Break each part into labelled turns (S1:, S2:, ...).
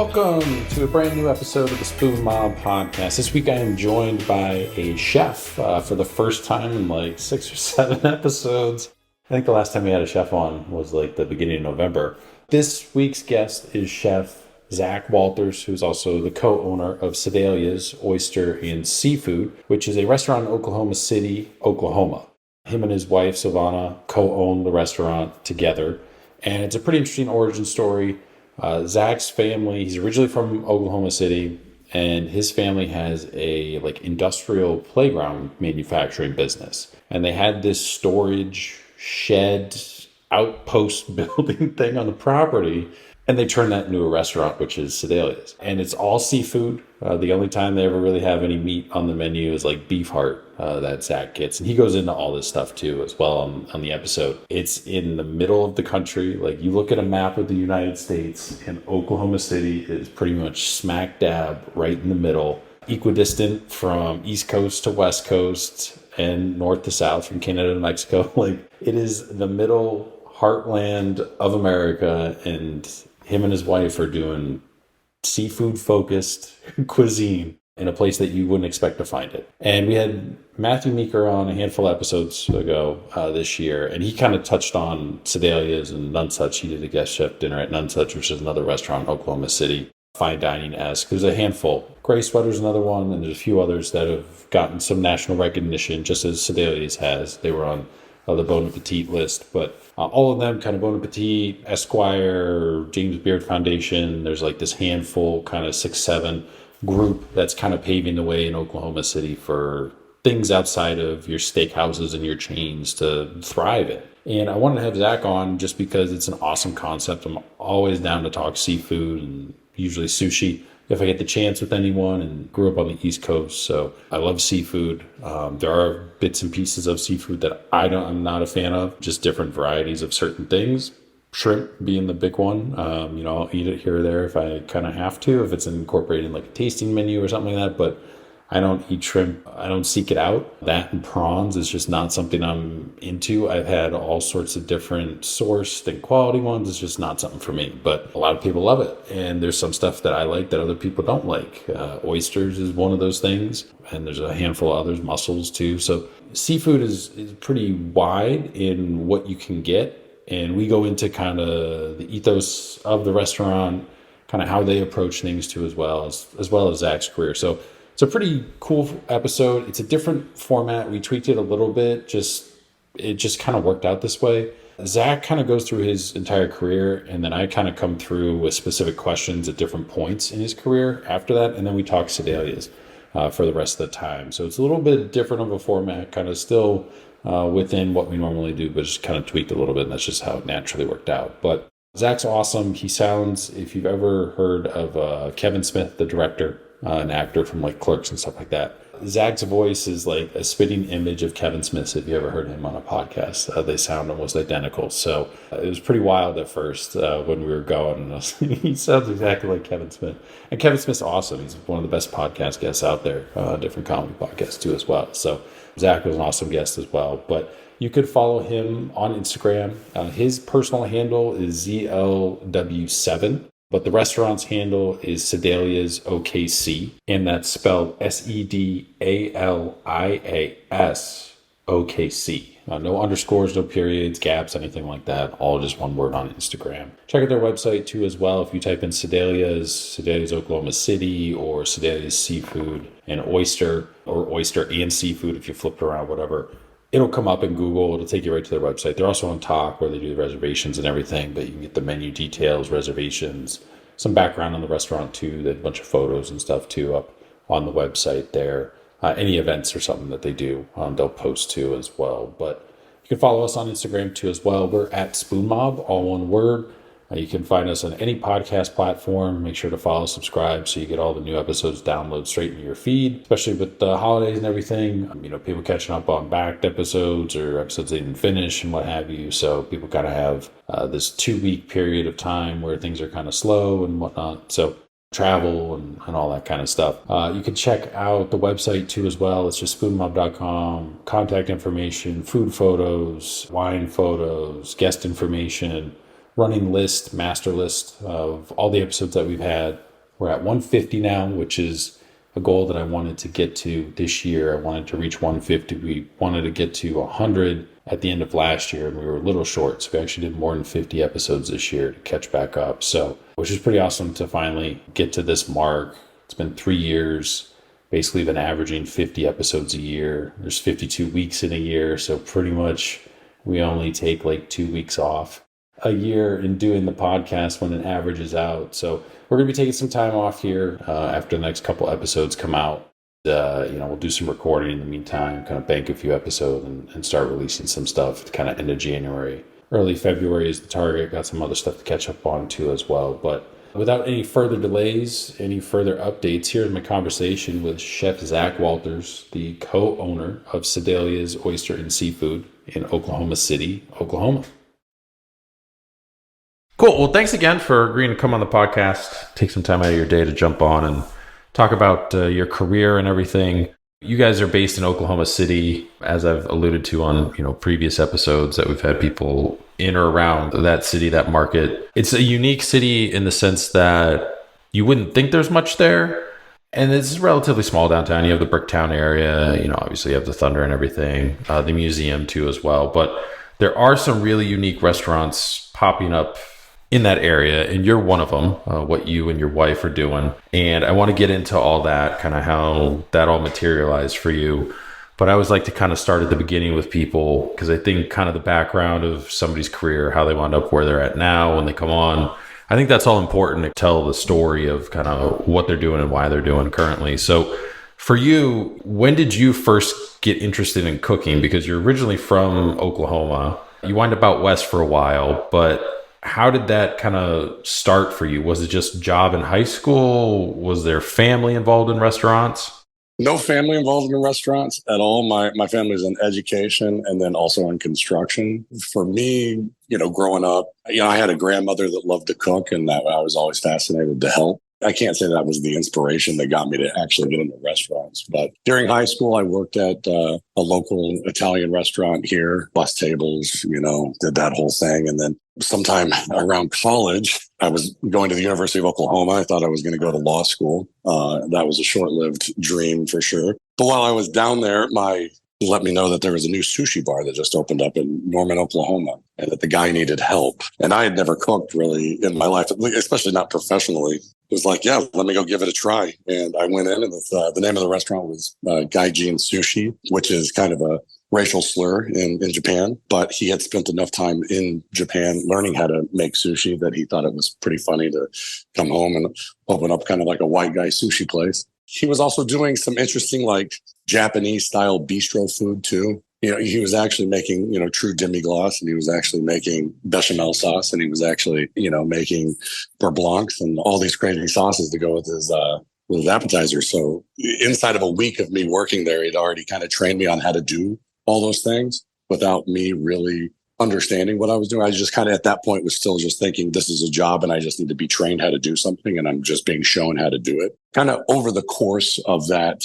S1: Welcome to a brand new episode of the Spoon Mob podcast. This week I am joined by a chef for the first time in like 6 or 7 episodes. I think the last time we had a chef on was like the beginning of November. This week's guest is Chef Zach Walters, who's also the co-owner of Sedalia's Oyster and Seafood, which is a restaurant in Oklahoma City, Oklahoma. Him and his wife, Savannah, co-own the restaurant together. And it's a pretty interesting origin story. Zach's family, he's originally from Oklahoma City, and his family has a industrial playground manufacturing business. And they had this storage shed outpost building thing on the property, and they turned that into a restaurant, which is Sedalia's. And it's all seafood. The only time they ever really have any meat on the menu is like beef heart that Zach gets. And he goes into all this stuff too as well on the episode. It's in the middle of the country. Like, you look at a map of the United States, and Oklahoma City is pretty much smack dab right in the middle, equidistant from East Coast to West Coast and north to south, from Canada to Mexico. Like, it is the middle heartland of America, and him and his wife are doing seafood focused cuisine in a place that you wouldn't expect to find it. And we had Matthew Meeker on a handful of episodes ago this year, and he kind of touched on Sedalia's and Nonesuch. He did a guest chef dinner at Nonesuch, which is another restaurant in Oklahoma City, fine dining-esque. There's a handful. Gray Sweater's another one, and there's a few others that have gotten some national recognition, just as Sedalia's has. They were on the Bon Appetit list, but all of them kind of Bon Appetit, Esquire, James Beard Foundation. There's like this handful, kind of 6-7 group that's kind of paving the way in Oklahoma City for things outside of your steakhouses and your chains to thrive in. And I wanted to have Zach on just because it's an awesome concept. I'm always down to talk seafood and usually sushi if I get the chance with anyone, and grew up on the East Coast, so I love seafood. There are bits and pieces of seafood that I'm not a fan of, just different varieties of certain things. Shrimp being the big one. I'll eat it here or there if I kind of have to, if it's incorporated in like a tasting menu or something like that, but I don't eat shrimp. I don't seek it out. That and prawns is just not something I'm into. I've had all sorts of different sourced and quality ones. It's just not something for me, but a lot of people love it. And there's some stuff that I like that other people don't like. Oysters is one of those things. And there's a handful of others, mussels too. So seafood is pretty wide in what you can get. And we go into kind of the ethos of the restaurant, kind of how they approach things too, as well as Zach's career. So it's a pretty cool episode. It's a different format. We tweaked it a little bit. It just kind of worked out this way. Zach kind of goes through his entire career, and then I kind of come through with specific questions at different points in his career after that. And then we talk Sedalia's for the rest of the time. So it's a little bit different of a format, kind of still within what we normally do, but just kind of tweaked a little bit. And that's just how it naturally worked out. But Zach's awesome. He sounds, if you've ever heard of Kevin Smith, the director, an actor from like Clerks and stuff like that, Zach's voice is like a spitting image of Kevin Smith's. If you ever heard him on a podcast, they sound almost identical. So it was pretty wild at first when we were going. And he sounds exactly like Kevin Smith. And Kevin Smith's awesome. He's one of the best podcast guests out there, different comedy podcasts too as well. So Zach was an awesome guest as well. But you could follow him on Instagram. His personal handle is ZLW7. But the restaurant's handle is Sedalia's OKC, and that's spelled Sedalias OKC. No underscores, no periods, gaps, anything like that. All just one word on Instagram. Check out their website too as well. If you type in Sedalia's Oklahoma City, or Sedalia's Seafood and Oyster, or Oyster and Seafood, if you flip it around, whatever, it'll come up in Google. It'll take you right to their website. They're also on Talk, where they do the reservations and everything, but you can get the menu details, reservations, some background on the restaurant too, a bunch of photos and stuff too up on the website there. Any events or something that they do, they'll post too as well. But you can follow us on Instagram too as well. We're at Spoon Mob, all one word. You can find us on any podcast platform. Make sure to follow, subscribe, so you get all the new episodes downloaded straight into your feed, especially with the holidays and everything. People catching up on backed episodes or episodes they didn't finish and what have you. So people kind of have this 2-week period of time where things are kind of slow and whatnot. So travel and all that kind of stuff. You can check out the website too as well. It's just spoonmob.com. Contact information, food photos, wine photos, guest information, running list, master list of all the episodes that we've had, We're at 150 now, which is a goal that I wanted to get to this year. I wanted to reach 150. We wanted to get to 100 at the end of last year, and we were a little short. So we actually did more than 50 episodes this year to catch back up. So, which is pretty awesome to finally get to this mark. It's been 3 years, basically been averaging 50 episodes a year. There's 52 weeks in a year. So pretty much we only take like 2 weeks off a year in doing the podcast when it averages out. So we're going to be taking some time off here after the next couple episodes come out. We'll do some recording in the meantime, kind of bank a few episodes and start releasing some stuff kind of end of January. Early February is the target. Got some other stuff to catch up on too as well. But without any further delays, any further updates, here's my conversation with Chef Zach Walters, the co-owner of Sedalia's Oyster and Seafood in Oklahoma City, Oklahoma. Cool. Well, thanks again for agreeing to come on the podcast, take some time out of your day to jump on and talk about your career and everything. You guys are based in Oklahoma City, as I've alluded to on previous episodes that we've had people in or around that city, that market. It's a unique city in the sense that you wouldn't think there's much there. And it's a relatively small downtown. You have the Bricktown area, obviously you have the Thunder and everything, the museum too as well. But there are some really unique restaurants popping up in that area, and you're one of them, what you and your wife are doing. And I want to get into all that, kind of how that all materialized for you. But I always like to kind of start at the beginning with people, because I think kind of the background of somebody's career, how they wound up where they're at now when they come on, I think that's all important to tell the story of kind of what they're doing and why they're doing currently. So for you, when did you first get interested in cooking? Because you're originally from Oklahoma. You wind up out west for a while, but how did that kind of start for you? Was it just job in high school? Was there family involved in restaurants?
S2: No family involved in restaurants at all. My family's in education and then also in construction. For me, growing up, I had a grandmother that loved to cook, and that I was always fascinated to help. I can't say that was the inspiration that got me to actually get into restaurants. But during high school, I worked at a local Italian restaurant here, bus tables, did that whole thing. And then sometime around college, I was going to the University of Oklahoma. I thought I was going to go to law school. That was a short-lived dream for sure. But while I was down there, let me know that there was a new sushi bar that just opened up in Norman, Oklahoma, and that the guy needed help. And I had never cooked really in my life, especially not professionally. It was like, yeah, let me go give it a try. And I went in, and the name of the restaurant was Gaijin Sushi, which is kind of a racial slur in Japan. But he had spent enough time in Japan learning how to make sushi that he thought it was pretty funny to come home and open up kind of like a white guy sushi place. He was also doing some interesting, like Japanese style bistro food too. He was actually making, true demi-glace, and he was actually making bechamel sauce, and he was actually, making beurre blancs and all these crazy sauces to go with his appetizer. So inside of a week of me working there, he'd already kind of trained me on how to do all those things without me really understanding what I was doing. I just kind of at that point was still just thinking this is a job and I just need to be trained how to do something, and I'm just being shown how to do it. Kind of over the course of that,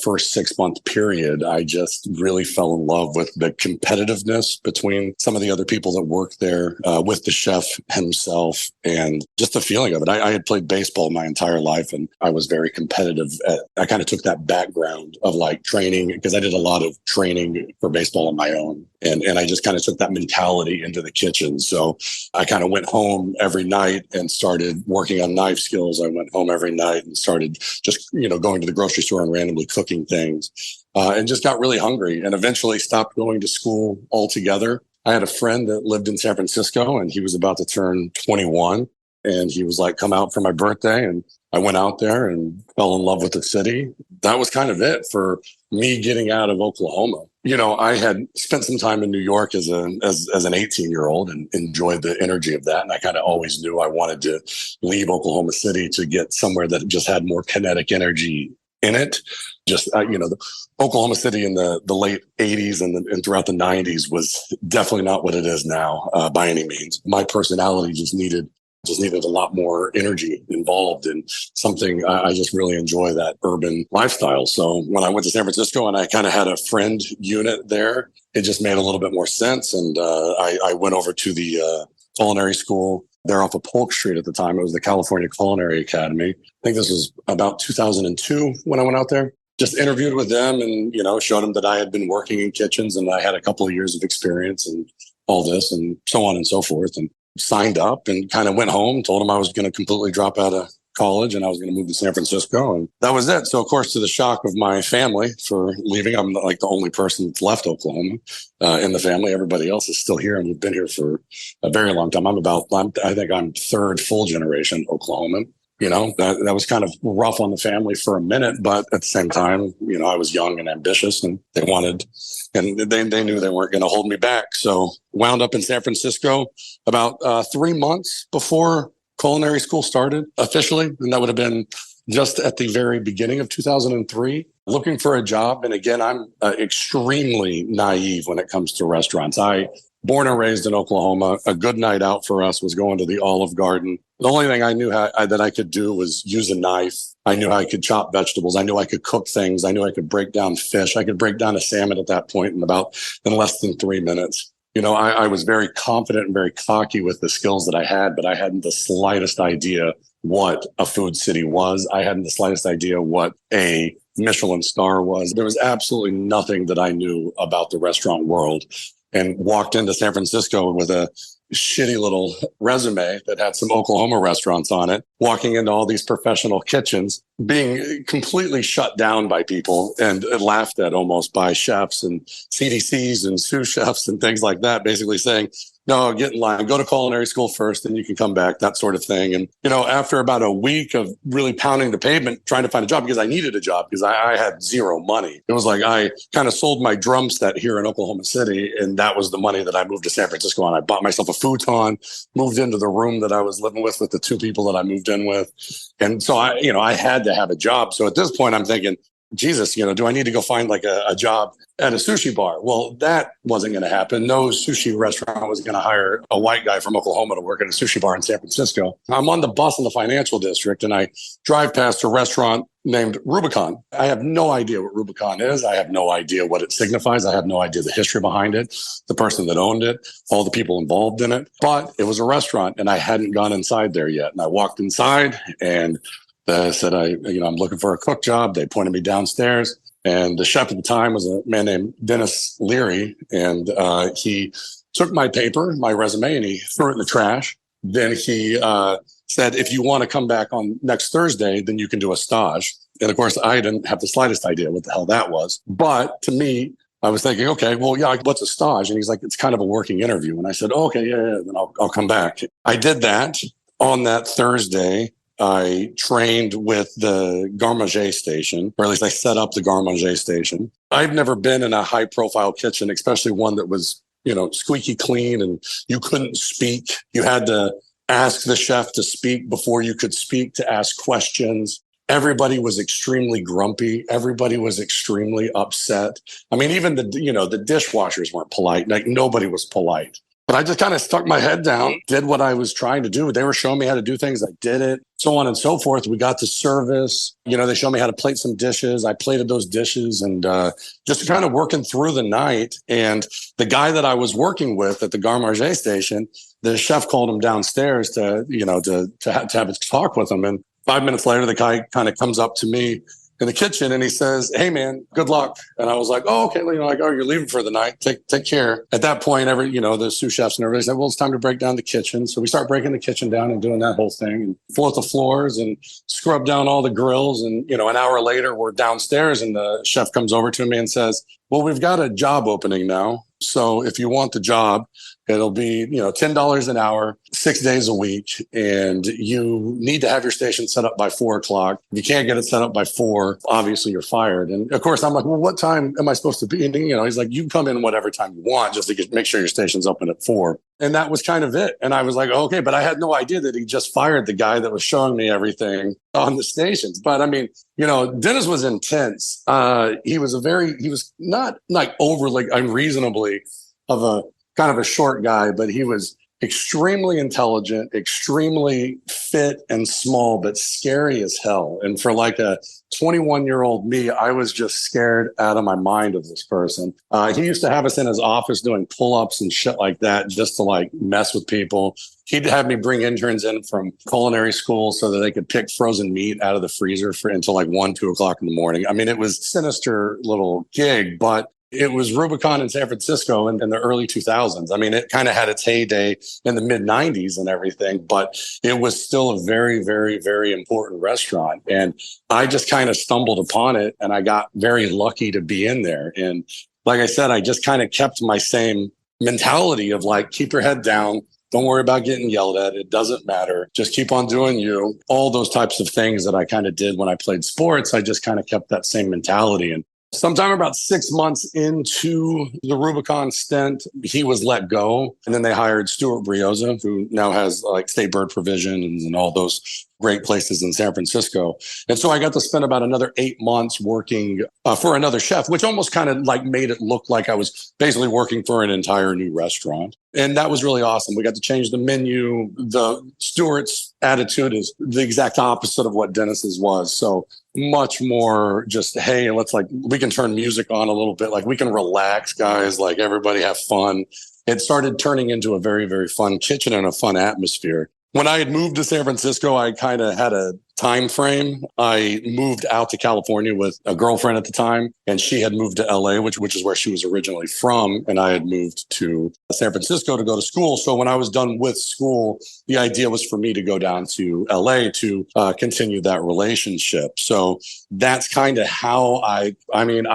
S2: first 6-month period, I just really fell in love with the competitiveness between some of the other people that worked there, with the chef himself, and just the feeling of it. I had played baseball my entire life, and I was very competitive. I kind of took that background of like training, because I did a lot of training for baseball on my own. And I just kind of took that mentality into the kitchen. So I kind of went home every night and started working on knife skills. I went home every night and started just, going to the grocery store and randomly cooking things, and just got really hungry, and eventually stopped going to school altogether. I had a friend that lived in San Francisco, and he was about to turn 21. And he was like, come out for my birthday. And I went out there and fell in love with the city. That was kind of it for me getting out of Oklahoma. I had spent some time in New York as an 18-year-old and enjoyed the energy of that. And I kind of always knew I wanted to leave Oklahoma City to get somewhere that just had more kinetic energy in it. Just, the Oklahoma City in the late 80s and throughout the 90s was definitely not what it is now, by any means. My personality just needed a lot more energy involved in something. I just really enjoy that urban lifestyle. So when I went to San Francisco and I kind of had a friend unit there, it just made a little bit more sense. And I went over to the culinary school there off of Polk Street at the time. It was the California Culinary Academy. I think this was about 2002 when I went out there. Just interviewed with them and, showed them that I had been working in kitchens and I had a couple of years of experience and all this and so on and so forth, and signed up and kind of went home, told them I was going to completely drop out of college and I was going to move to San Francisco. And that was it. So, of course, to the shock of my family for leaving, I'm like the only person that's left Oklahoma in the family. Everybody else is still here and we've been here for a very long time. I think I'm third full generation Oklahoman. That was kind of rough on the family for a minute, but at the same time, I was young and ambitious and they knew they weren't going to hold me back. So wound up in San Francisco about 3 months before culinary school started officially. And that would have been just at the very beginning of 2003, looking for a job. And again, I'm extremely naive when it comes to restaurants. Born and raised in Oklahoma, a good night out for us was going to the Olive Garden. The only thing I knew that I could do was use a knife. I knew I could chop vegetables. I knew I could cook things. I knew I could break down fish. I could break down a salmon at that point in less than 3 minutes. I was very confident and very cocky with the skills that I had, but I hadn't the slightest idea what a food city was. I hadn't the slightest idea what a Michelin star was. There was absolutely nothing that I knew about the restaurant world. And walked into San Francisco with a shitty little resume that had some Oklahoma restaurants on it, walking into all these professional kitchens, being completely shut down by people and laughed at almost by chefs and CDCs and sous chefs and things like that, basically saying, no, get in line, go to culinary school first, then you can come back, that sort of thing. And, after about a week of really pounding the pavement, trying to find a job because I needed a job because I had zero money. It was like I kind of sold my drum set here in Oklahoma City. And that was the money that I moved to San Francisco on. I bought myself a futon, moved into the room that I was living with the two people that I moved in with. And so I had to have a job. So at this point, I'm thinking, Jesus, do I need to go find like a job at a sushi bar? Well, that wasn't going to happen. No sushi restaurant was going to hire a white guy from Oklahoma to work at a sushi bar in San Francisco. I'm on the bus in the financial district and I drive past a restaurant named Rubicon. I have no idea what Rubicon is. I have no idea what it signifies. I have no idea the history behind it, the person that owned it, all the people involved in it. But it was a restaurant and I hadn't gone inside there yet. And I walked inside and said, I'm looking for a cook job. They pointed me downstairs. And the chef at the time was a man named Dennis Leary. And he took my paper, my resume, and he threw it in the trash. Then he said, if you want to come back on next Thursday, then you can do a stage. And of course, I didn't have the slightest idea what the hell that was. But to me, I was thinking, okay, well, yeah, what's a stage? And he's like, it's kind of a working interview. And I said, oh, okay, yeah, then I'll come back. I did that. On that Thursday, I trained with the garde manger station, or at least I set up the garde manger station. I've never been in a high profile kitchen, especially one that was, squeaky clean and you couldn't speak. You had to ask the chef to speak before you could speak, to ask questions. Everybody was extremely grumpy. Everybody was extremely upset. I mean, even the dishwashers weren't polite. Like nobody was polite. But I just kind of stuck my head down, did what I was trying to do. They were showing me how to do things. I did it, so on and so forth. We got to service. They showed me how to plate some dishes. I plated those dishes and just kind of working through the night. And the guy that I was working with at the garde manger station, the chef called him downstairs to have a talk with him. And 5 minutes later, the guy kind of comes up to me in the kitchen and he says, hey man, good luck. And I was like, oh, okay. You're leaving for the night. Take care. At that point, the sous chefs and everybody said, well, it's time to break down the kitchen. So we start breaking the kitchen down and doing that whole thing and float the floors and scrub down all the grills. And, an hour later, we're downstairs and the chef comes over to me and says, well, we've got a job opening now. So if you want the job, it'll be, $10 an hour, 6 days a week. And you need to have your station set up by 4:00. If you can't get it set up by 4, obviously you're fired. And of course, I'm like, well, what time am I supposed to be? And, he's like, you come in whatever time you want, just to make sure your station's open at 4. And that was kind of it. And I was like, okay, but I had no idea that he just fired the guy that was showing me everything on the stations. But I mean, Dennis was intense. He was not like overly unreasonably of a kind of a short guy, but he was extremely intelligent, extremely fit and small, but scary as hell. And for like a 21-year-old me, I was just scared out of my mind of this person. He used to have us in his office doing pull-ups and shit like that just to like mess with people. He'd have me bring interns in from culinary school so that they could pick frozen meat out of the freezer until like 1, 2 o'clock in the morning. I mean, it was a sinister little gig, but it was Rubicon in San Francisco in the early 2000s. I mean, it kind of had its heyday in the mid 90s and everything, but it was still a very, very, very important restaurant. And I just kind of stumbled upon it and I got very lucky to be in there. And like I said, I just kind of kept my same mentality of like, keep your head down. Don't worry about getting yelled at. It doesn't matter. Just keep on doing you. All those types of things that I kind of did when I played sports, I just kind of kept that same mentality. And sometime about 6 months into the Rubicon stint, he was let go. And then they hired Stuart Brioza, who now has like State Bird Provision and all those great places in San Francisco. And so I got to spend about another 8 months working for another chef, which almost kind of like made it look like I was basically working for an entire new restaurant. And that was really awesome. We got to change the menu. The Stuart's attitude is the exact opposite of what Dennis's was. So much more just, hey, we can turn music on a little bit. Like we can relax, guys, like everybody have fun. It started turning into a very, very fun kitchen and a fun atmosphere. When I had moved to San Francisco, I kind of had a time frame. I moved out to California with a girlfriend at the time, and she had moved to LA, which is where she was originally from. And I had moved to San Francisco to go to school. So when I was done with school, the idea was for me to go down to LA to continue that relationship. So that's kind of how I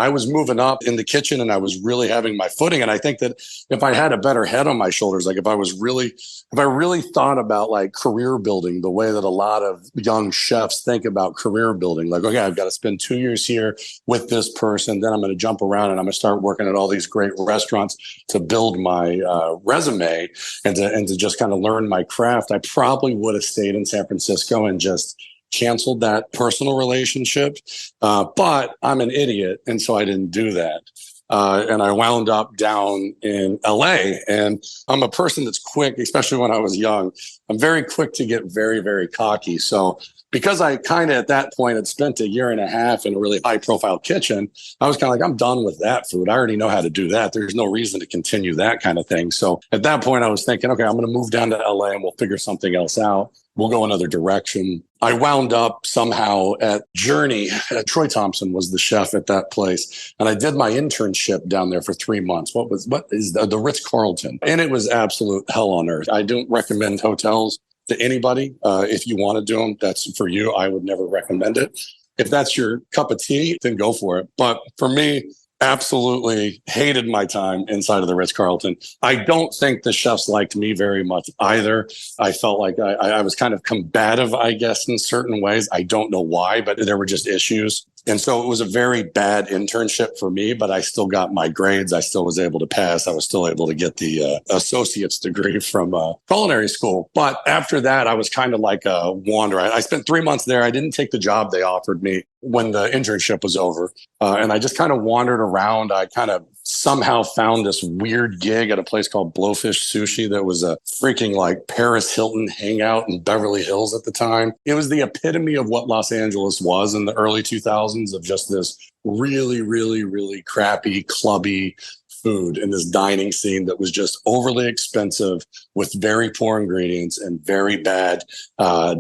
S2: was moving up in the kitchen and I was really having my footing. And I think that if I had a better head on my shoulders, like if I really thought about like career building the way that a lot of young chefs think about career building, like, okay, I've got to spend 2 years here with this person. Then I'm going to jump around and I'm going to start working at all these great restaurants to build my resume and to just kind of learn my craft. I probably would have stayed in San Francisco and just canceled that personal relationship. But I'm an idiot. And so I didn't do that. And I wound up down in LA, and I'm a person that's quick, especially when I was young. I'm very quick to get very, very cocky. So because I kind of at that point had spent a year and a half in a really high profile kitchen, I was kind of like, I'm done with that food. I already know how to do that. There's no reason to continue that kind of thing. So at that point I was thinking, okay, I'm going to move down to LA and we'll figure something else out. We'll go another direction. I wound up somehow at Journey. Troy Thompson was the chef at that place. And I did my internship down there for 3 months. What is the Ritz-Carlton? And it was absolute hell on earth. I don't recommend hotels to anybody. If you want to do them, that's for you. I would never recommend it. If that's your cup of tea, then go for it. But for me, absolutely hated my time inside of the Ritz-Carlton. I don't think the chefs liked me very much either. I felt like I was kind of combative, I guess, in certain ways. I don't know why, but there were just issues. And so it was a very bad internship for me, but I still got my grades. I still was able to pass. I was still able to get the associate's degree from culinary school. But after that, I was kind of like a wanderer. I spent 3 months there. I didn't take the job they offered me when the internship was over. And I just kind of wandered around. I kind of somehow found this weird gig at a place called Blowfish Sushi that was a freaking like Paris Hilton hangout in Beverly Hills at the time. It was the epitome of what Los Angeles was in the early 2000s, of just this really, really, really crappy, clubby food in this dining scene that was just overly expensive with very poor ingredients and very bad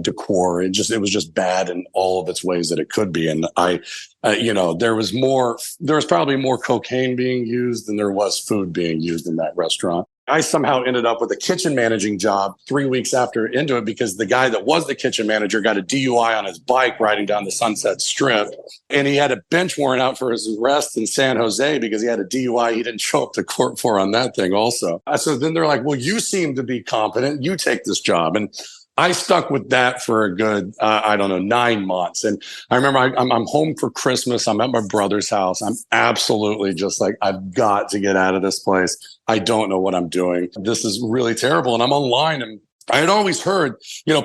S2: decor. It was just bad in all of its ways that it could be. And there was probably more cocaine being used than there was food being used in that restaurant. I somehow ended up with a kitchen managing job 3 weeks into it because the guy that was the kitchen manager got a DUI on his bike riding down the Sunset Strip. And he had a bench warrant out for his arrest in San Jose because he had a DUI he didn't show up to court for on that thing also. So then they're like, well, you seem to be competent. You take this job. And I stuck with that for a good, 9 months. And I remember I'm home for Christmas. I'm at my brother's house. I'm absolutely just like, I've got to get out of this place. I don't know what I'm doing. This is really terrible. And I'm online and I had always heard,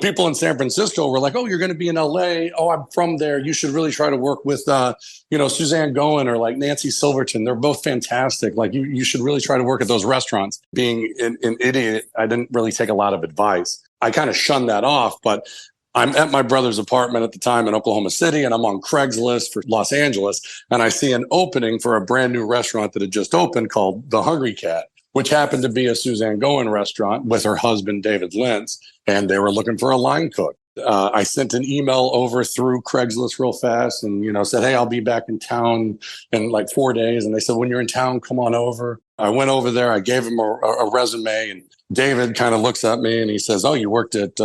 S2: people in San Francisco were like, oh, you're going to be in LA. Oh, I'm from there. You should really try to work with, Suzanne Goen or like Nancy Silverton. They're both fantastic. Like you should really try to work at those restaurants. Being an idiot, I didn't really take a lot of advice. I kind of shunned that off, but I'm at my brother's apartment at the time in Oklahoma City, and I'm on Craigslist for Los Angeles, and I see an opening for a brand new restaurant that had just opened called The Hungry Cat, which happened to be a Suzanne Goen restaurant with her husband, David Lentz, and they were looking for a line cook. I sent an email over through Craigslist real fast and, said, hey, I'll be back in town in like 4 days. And they said, when you're in town, come on over. I went over there. I gave him a resume, and David kind of looks at me and he says, oh, you worked at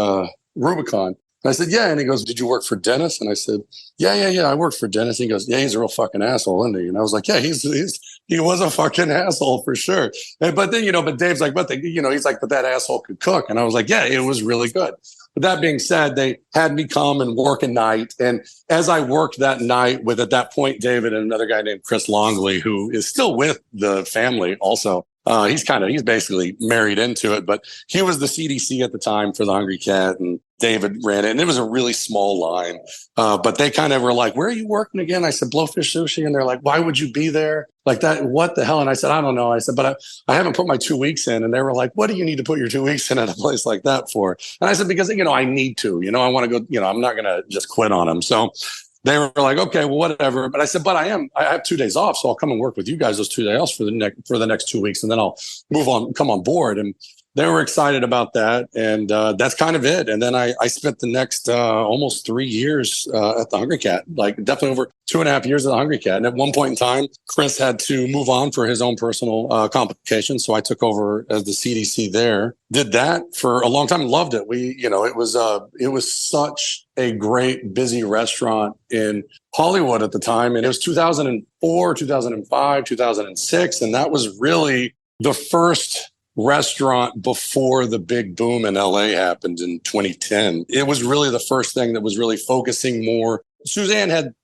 S2: Rubicon. And I said, yeah. And he goes, did you work for Dennis? And I said, yeah. I worked for Dennis. He goes, yeah, he's a real fucking asshole, isn't he? And I was like, yeah, he was a fucking asshole for sure. But then, but Dave's like, he's like, but that asshole could cook. And I was like, yeah, it was really good. But that being said, they had me come and work a night. And as I worked that night with, at that point, David and another guy named Chris Longley, who is still with the family also. He's basically married into it, but he was the CDC at the time for the Hungry Cat, and David ran it, and it was a really small line. But they kind of were like, where are you working again? I said, Blowfish Sushi. And they're like, why would you be there? Like that, what the hell? And I said, I don't know. I said, but I haven't put my 2 weeks in. And they were like, what do you need to put your 2 weeks in at a place like that for? And I said, because, I need to, I want to go, I'm not going to just quit on them. So they were like, okay, well, whatever. But I said, but I have 2 days off. So I'll come and work with you guys those 2 days off for the next 2 weeks. And then I'll come on board. And they were excited about that. And that's kind of it. And then I spent the next almost 3 years at the Hungry Cat, like definitely over 2.5 years at the Hungry Cat. And at one point in time, Chris had to move on for his own personal complications. So I took over as the CDC there, did that for a long time, loved it. It was such a great, busy restaurant in Hollywood at the time. And it was 2004, 2005, 2006. And that was really the first restaurant before the big boom in LA happened in 2010. It was really the first thing that was really focusing more. Suzanne had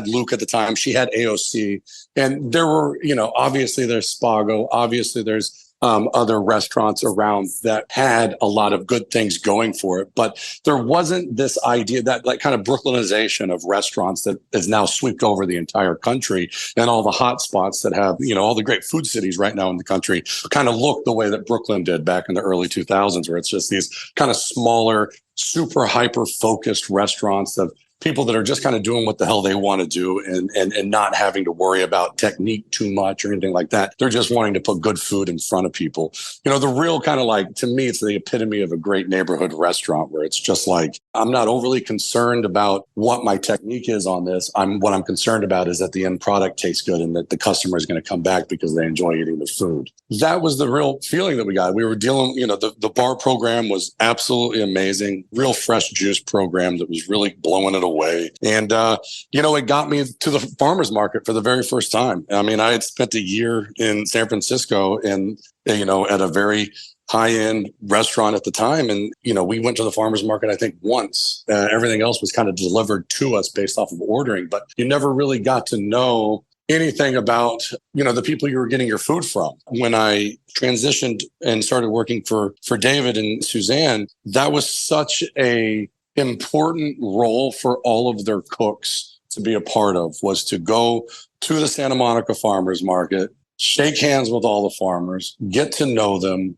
S2: Luke at the time. She had AOC, and there were, obviously there's Spago, obviously there's other restaurants around that had a lot of good things going for it. But there wasn't this idea, that like kind of Brooklynization of restaurants that is now swept over the entire country, and all the hot spots that have, all the great food cities right now in the country kind of look the way that Brooklyn did back in the early 2000s, where it's just these kind of smaller, super hyper focused restaurants of people that are just kind of doing what the hell they want to do and not having to worry about technique too much or anything like that. They're just wanting to put good food in front of people. The real kind of like, to me, it's the epitome of a great neighborhood restaurant, where it's just like, I'm not overly concerned about what my technique is on this. What I'm concerned about is that the end product tastes good and that the customer is going to come back because they enjoy eating the food. That was the real feeling that we got. We were dealing, the bar program was absolutely amazing. Real fresh juice program that was really blowing it away. And, it got me to the farmer's market for the very first time. I mean, I had spent a year in San Francisco and, at a very high-end restaurant at the time. And, we went to the farmer's market, I think, once. Everything else was kind of delivered to us based off of ordering, but you never really got to know anything about, the people you were getting your food from. When I transitioned and started working for David and Suzanne, that was such a important role for all of their cooks to be a part of, was to go to the Santa Monica farmers market, shake hands with all the farmers, get to know them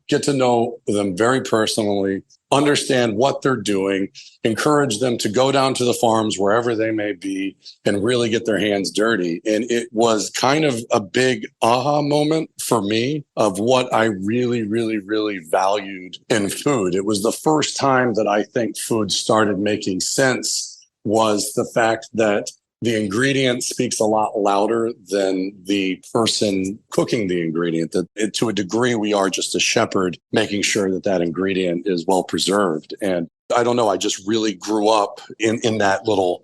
S2: very personally, understand what they're doing, encourage them to go down to the farms wherever they may be and really get their hands dirty. And it was kind of a big aha moment for me of what I really, really, really valued in food. It was the first time that I think food started making sense, was the fact that the ingredient speaks a lot louder than the person cooking the ingredient. That to a degree, we are just a shepherd, making sure that that ingredient is well preserved. And I don't know, I just really grew up in that little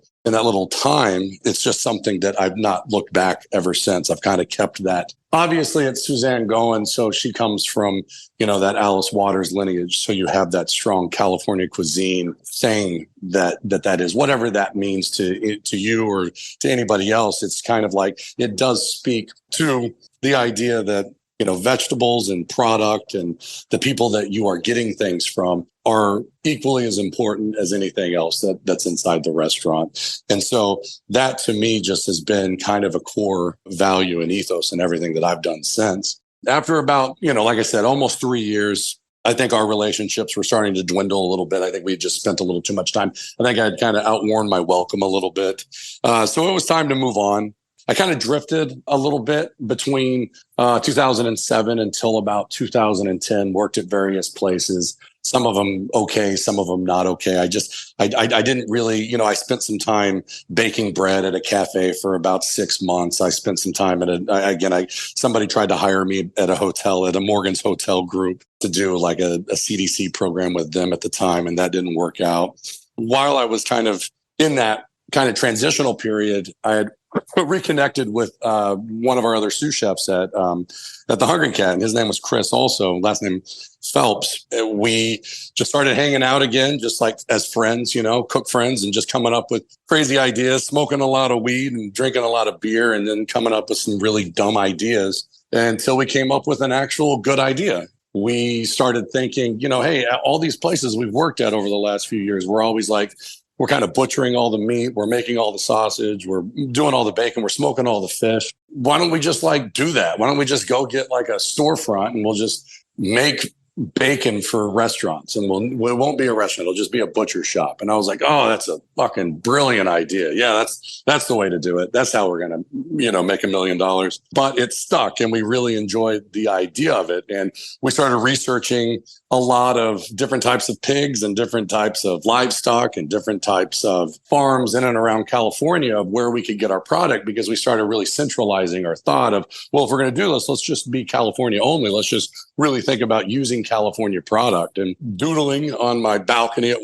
S2: time. It's just something that I've not looked back ever since. I've kind of kept that. Obviously, it's Suzanne Goen, so she comes from, that Alice Waters lineage. So you have that strong California cuisine saying that is, whatever that means to you or to anybody else. It's kind of like, it does speak to the idea that vegetables and product and the people that you are getting things from are equally as important as anything else that's inside the restaurant. And so that to me just has been kind of a core value and ethos in everything that I've done since. After about, like I said, almost 3 years, I think our relationships were starting to dwindle a little bit. I think we just spent a little too much time. I think I'd kind of outworn my welcome a little bit. So it was time to move on. I kind of drifted a little bit between 2007 until about 2010, worked at various places. Some of them okay, some of them not okay. I didn't really, I spent some time baking bread at a cafe for about 6 months. I spent some time at somebody tried to hire me at a hotel, at a Morgan's Hotel Group, to do like a CDC program with them at the time, and that didn't work out. While I was kind of in that kind of transitional period, I had reconnected with one of our other sous chefs at the Hungry Cat, and his name was Chris, also last name Phelps. We just started hanging out again, just like as friends, cook friends, and just coming up with crazy ideas, smoking a lot of weed and drinking a lot of beer, and then coming up with some really dumb ideas until we came up with an actual good idea. We started thinking, hey, all these places we've worked at over the last few years, we're always like, we're kind of butchering all the meat. We're making all the sausage. We're doing all the bacon. We're smoking all the fish. Why don't we just do that? Why don't we just go get like a storefront and we'll just make bacon for restaurants, and it won't be a restaurant. It'll just be a butcher shop. And I was like, oh, that's a fucking brilliant idea. Yeah, that's the way to do it. That's how we're going to, make $1 million. But it stuck, and we really enjoyed the idea of it. And we started researching a lot of different types of pigs and different types of livestock and different types of farms in and around California of where we could get our product, because we started really centralizing our thought of, well, if we're going to do this, let's just be California only. Let's just really think about using California product. And doodling on my balcony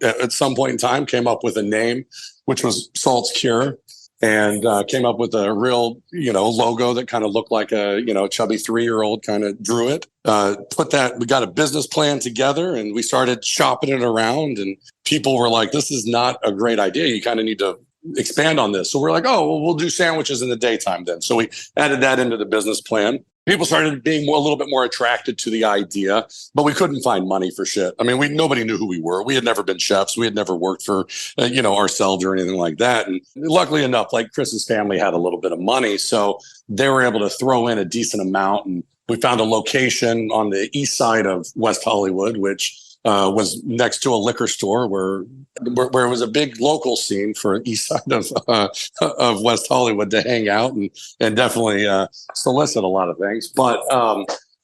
S2: at some point in time, came up with a name, which was Salt's Cure. And came up with a real, logo that kind of looked like a, chubby 3-year-old kind of drew it. We got a business plan together, and we started shopping it around, and people were like, this is not a great idea. You kind of need to expand on this. So we're like, oh, well, we'll do sandwiches in the daytime then. So we added that into the business plan. People started being a little bit more attracted to the idea, but we couldn't find money for shit. I mean, nobody knew who we were. We had never been chefs. We had never worked for, ourselves or anything like that. And luckily enough, like Chris's family had a little bit of money, so they were able to throw in a decent amount. And we found a location on the east side of West Hollywood, which was next to a liquor store where it was a big local scene for east side of West Hollywood to hang out and definitely solicit a lot of things. But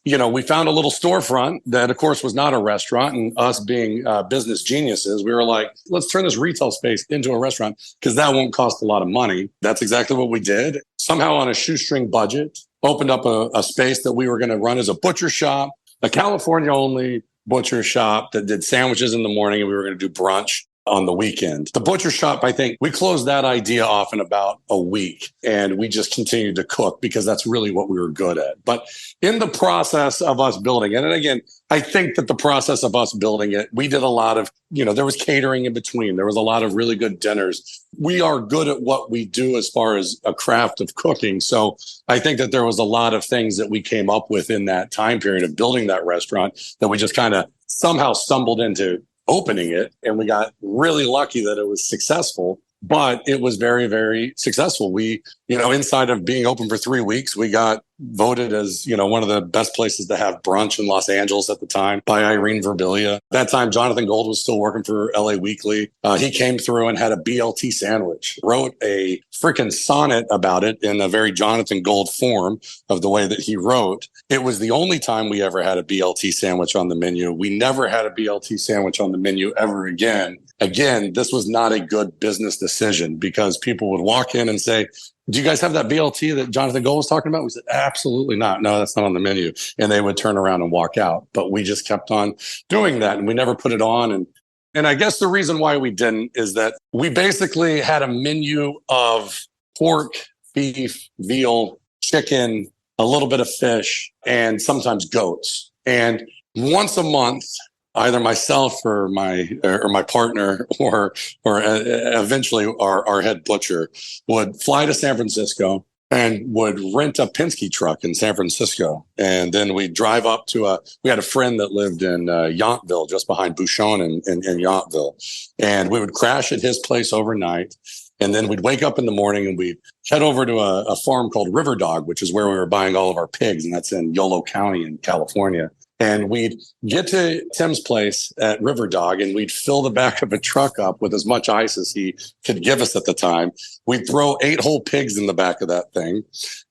S2: we found a little storefront that, of course, was not a restaurant. And us being business geniuses, we were like, let's turn this retail space into a restaurant, because that won't cost a lot of money. That's exactly what we did. Somehow on a shoestring budget, opened up a space that we were going to run as a butcher shop, a California only butcher shop that did sandwiches in the morning, and we were going to do brunch on the weekend. The butcher shop, I think we closed that idea off in about a week, and we just continued to cook because that's really what we were good at. But in the process of us building it, and again, I think that the process of us building it, we did a lot of, there was catering in between. There was a lot of really good dinners. We are good at what we do as far as a craft of cooking. So I think that there was a lot of things that we came up with in that time period of building that restaurant that we just kind of somehow stumbled into opening it. And we got really lucky that it was successful. But it was very, very successful. We, inside of being open for 3 weeks, we got voted as, one of the best places to have brunch in Los Angeles at the time by Irene Verbilia. At that time, Jonathan Gold was still working for LA Weekly. He came through and had a BLT sandwich, wrote a freaking sonnet about it in a very Jonathan Gold form of the way that he wrote. It was the only time we ever had a BLT sandwich on the menu. We never had a BLT sandwich on the menu ever again. Again, this was not a good business decision, because people would walk in and say, do you guys have that BLT that Jonathan Gold was talking about? We said, absolutely not. No, that's not on the menu. And they would turn around and walk out. But we just kept on doing that, and we never put it on. And I guess the reason why we didn't is that we basically had a menu of pork, beef, veal, chicken, a little bit of fish, and sometimes goats. And once a month, either myself or my partner or eventually our head butcher would fly to San Francisco. and would rent a Penske truck in San Francisco. And then we'd drive up to we had a friend that lived in Yountville, just behind Bouchon in Yountville. And we would crash at his place overnight. And then we'd wake up in the morning and we'd head over to a farm called River Dog, which is where we were buying all of our pigs. And that's in Yolo County in California. And we'd get to Tim's place at River Dog and we'd fill the back of a truck up with as much ice as he could give us at the time. We'd throw 8 whole pigs in the back of that thing,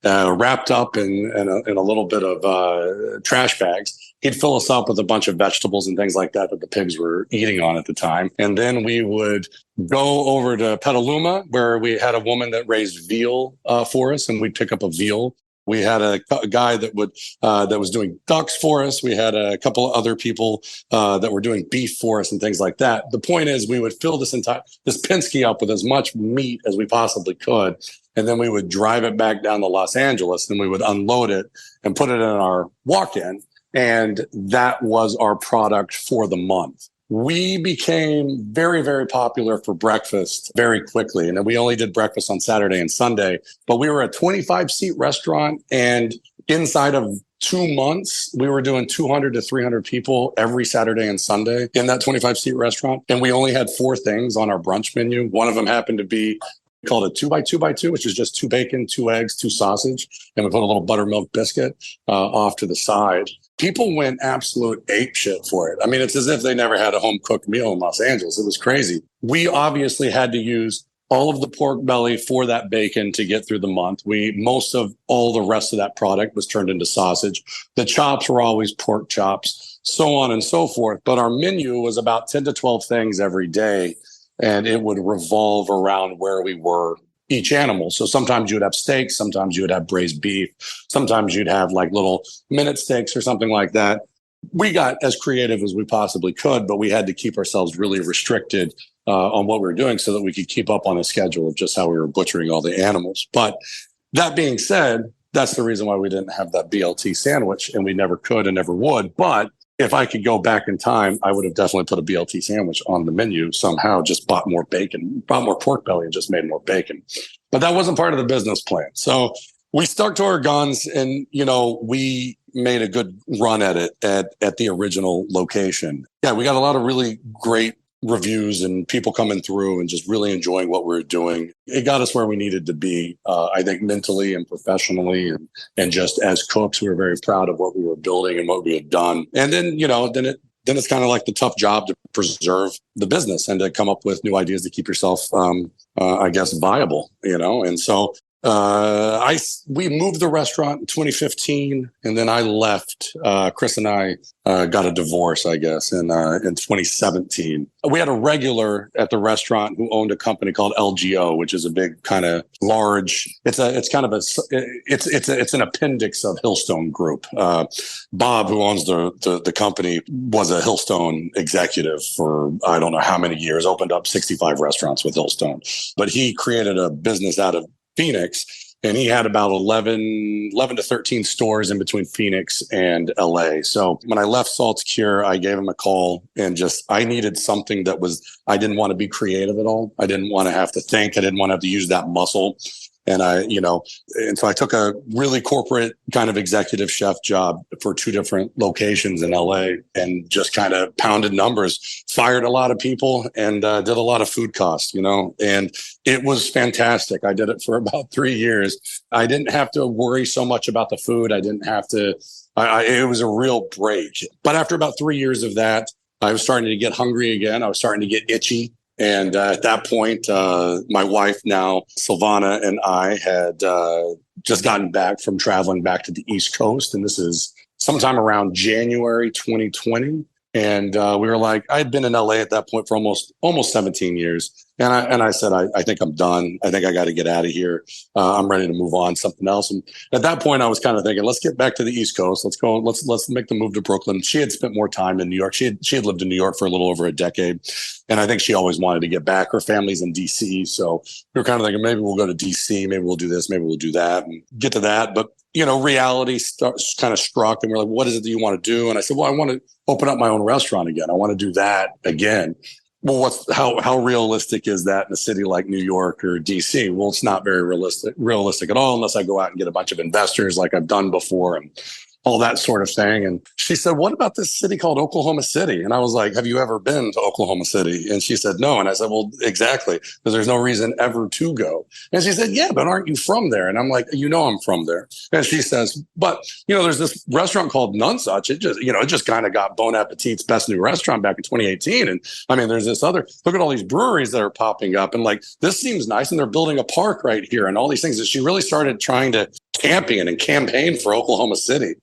S2: wrapped up in a little bit of trash bags. He'd fill us up with a bunch of vegetables and things like that the pigs were eating on at the time. And then we would go over to Petaluma, where we had a woman that raised veal for us, and we'd pick up a veal. We had a guy that was doing ducks for us. We had a couple of other people that were doing beef for us and things like that. The point is, we would fill this Penske up with as much meat as we possibly could, and then we would drive it back down to Los Angeles, and we would unload it and put it in our walk-in, and that was our product for the month. We became very, very popular for breakfast very quickly. And we only did breakfast on Saturday and Sunday, but we were a 25-seat restaurant. And inside of 2 months, we were doing 200 to 300 people every Saturday and Sunday in that 25-seat restaurant. And we only had 4 things on our brunch menu. One of them happened to be called a 2x2x2, which is just 2 bacon, 2 eggs, 2 sausage. And we put a little buttermilk biscuit off to the side. People went absolute apeshit for it. I mean, it's as if they never had a home cooked meal in Los Angeles. It was crazy. We obviously had to use all of the pork belly for that bacon to get through the month. Most of all the rest of that product was turned into sausage. The chops were always pork chops, so on and so forth. But our menu was about 10 to 12 things every day. And it would revolve around where we were each animal. So sometimes you would have steaks, sometimes you would have braised beef, sometimes you'd have like little minute steaks or something like that. We got as creative as we possibly could, but we had to keep ourselves really restricted on what we were doing so that we could keep up on a schedule of just how we were butchering all the animals. But that being said, that's the reason why we didn't have that BLT sandwich, and we never could and never would. But if I could go back in time, I would have definitely put a BLT sandwich on the menu somehow, just bought more bacon, bought more pork belly and just made more bacon. But that wasn't part of the business plan. So we stuck to our guns and, we made a good run at it at the original location. Yeah, we got a lot of really great reviews and people coming through and just really enjoying what we were doing. It got us where we needed to be, I think, mentally and professionally. And just as cooks, we were very proud of what we were building and what we had done. And then, then it's kind of like the tough job to preserve the business and to come up with new ideas to keep yourself, viable, And so we moved the restaurant in 2015, and then I left. Chris and I got a divorce, I guess, in 2017. We had a regular at the restaurant who owned a company called LGO, which is a big kind of large. It's an appendix of Hillstone Group. Bob, who owns the company, was a Hillstone executive for I don't know how many years. Opened up 65 restaurants with Hillstone, but he created a business out of Phoenix, and he had about 11 to 13 stores in between Phoenix and LA. So when I left Salt's Cure, I gave him a call and I needed something I didn't want to be creative at all. I didn't want to have to think. I didn't want to have to use that muscle. And and so I took a really corporate kind of executive chef job for 2 different locations in LA and just kind of pounded numbers, fired a lot of people, and did a lot of food costs, and it was fantastic. I did it for about 3 years. I didn't have to worry so much about the food. I didn't have to, it was a real break. But after about 3 years of that, I was starting to get hungry again. I was starting to get itchy. And at that point, my wife now, Silvana, and I had just gotten back from traveling back to the East Coast. And this is sometime around January 2020. And we were like, I had been in LA at that point for almost 17 years. And I said, I think I'm done. I think I got to get out of here. I'm ready to move on, something else. And at that point, I was kind of thinking, let's get back to the East Coast. Let's go. Let's make the move to Brooklyn. She had spent more time in New York. She had lived in New York for a little over a decade. And I think she always wanted to get back. Her family's in DC. So we were kind of thinking, maybe we'll go to DC. Maybe we'll do this. Maybe we'll do that and get to that. But, reality kind of struck. And we're like, what is it that you want to do? And I said, well, I want to open up my own restaurant again. I want to do that again. Well, how realistic is that in a city like New York or DC? Well, it's not very realistic at all unless I go out and get a bunch of investors like I've done before and all that sort of thing. And she said, "What about this city called Oklahoma City?" And I was like, "Have you ever been to Oklahoma City?" And she said, "No." And I said, "Well, exactly, because there's no reason ever to go." And she said, "Yeah, but aren't you from there?" And I'm like, I'm from there." And she says, "But, there's this restaurant called Nonesuch. It just kind of got Bon Appetit's best new restaurant back in 2018. And I mean, there's this other, look at all these breweries that are popping up. And like, this seems nice. And they're building a park right here and all these things." And she really started trying to champion and campaign for Oklahoma City.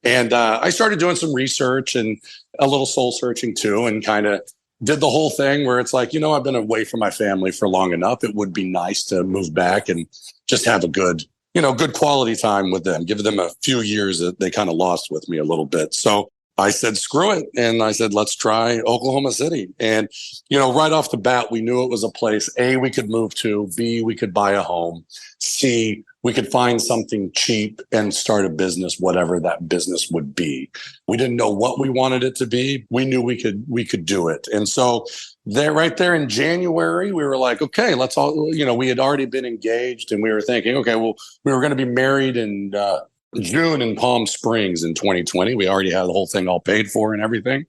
S2: And I started doing some research and a little soul searching too, and kind of did the whole thing where it's like, I've been away from my family for long enough. It would be nice to move back and just have a good quality time with them, give them a few years that they kind of lost with me a little bit. So I said, screw it. And I said, let's try Oklahoma City. And, right off the bat, we knew it was a place, A, we could move to, B, we could buy a home, C, we could find something cheap and start a business, whatever that business would be. We didn't know what we wanted it to be. We knew we could do it. And so right there in January, we were like, okay, let's all, we had already been engaged and we were thinking, okay, well, we were going to be married in June in Palm Springs in 2020. We already had the whole thing all paid for and everything.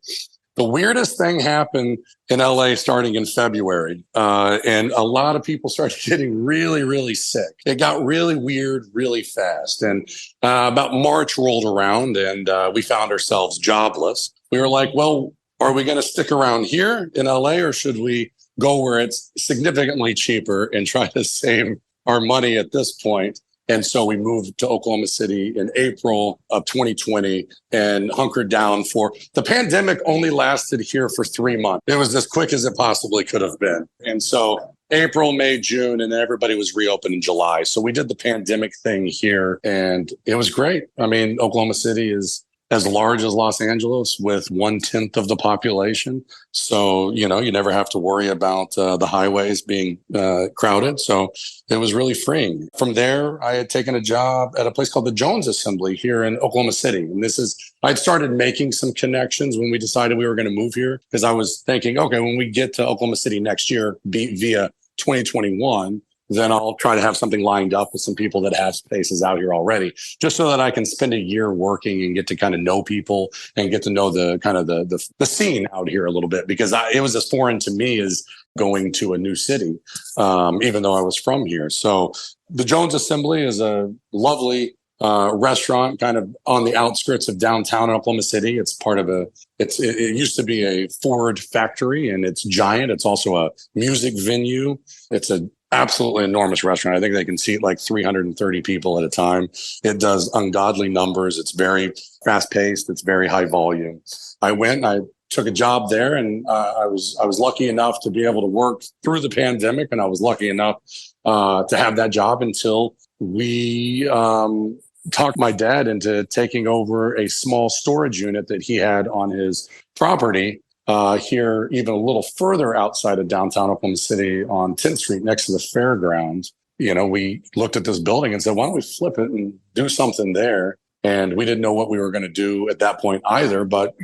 S2: The weirdest thing happened in LA starting in February, and a lot of people started getting really, really sick. It got really weird really fast. And about March rolled around and we found ourselves jobless. We were like, well, are we going to stick around here in LA or should we go where it's significantly cheaper and try to save our money at this point? And so we moved to Oklahoma City in April of 2020 and hunkered down for the pandemic only lasted here for 3 months. It was as quick as it possibly could have been. And so April, May, June, and everybody was reopened in July. So we did the pandemic thing here and it was great. I mean, Oklahoma City is as large as Los Angeles with 1/10 of the population. So, you never have to worry about the highways being crowded. So it was really freeing. From there, I had taken a job at a place called the Jones Assembly here in Oklahoma City. And I'd started making some connections when we decided we were going to move here because I was thinking, okay, when we get to Oklahoma City next year, via 2021, then I'll try to have something lined up with some people that have spaces out here already, just so that I can spend a year working and get to kind of know people and get to know the kind of the scene out here a little bit, because it was as foreign to me as going to a new city, even though I was from here. So the Jones Assembly is a lovely restaurant kind of on the outskirts of downtown Oklahoma City. It's part of it used to be a Ford factory and it's giant. It's also a music venue. It's a absolutely enormous restaurant. I think they can seat like 330 people at a time. It does ungodly numbers. It's very fast paced. It's very high volume. I took a job there and I was lucky enough to be able to work through the pandemic. And I was lucky enough to have that job until we talked my dad into taking over a small storage unit that he had on his property here, even a little further outside of downtown Oklahoma City on 10th Street next to the fairgrounds. We looked at this building and said, why don't we flip it and do something there? And we didn't know what we were going to do at that point either. But,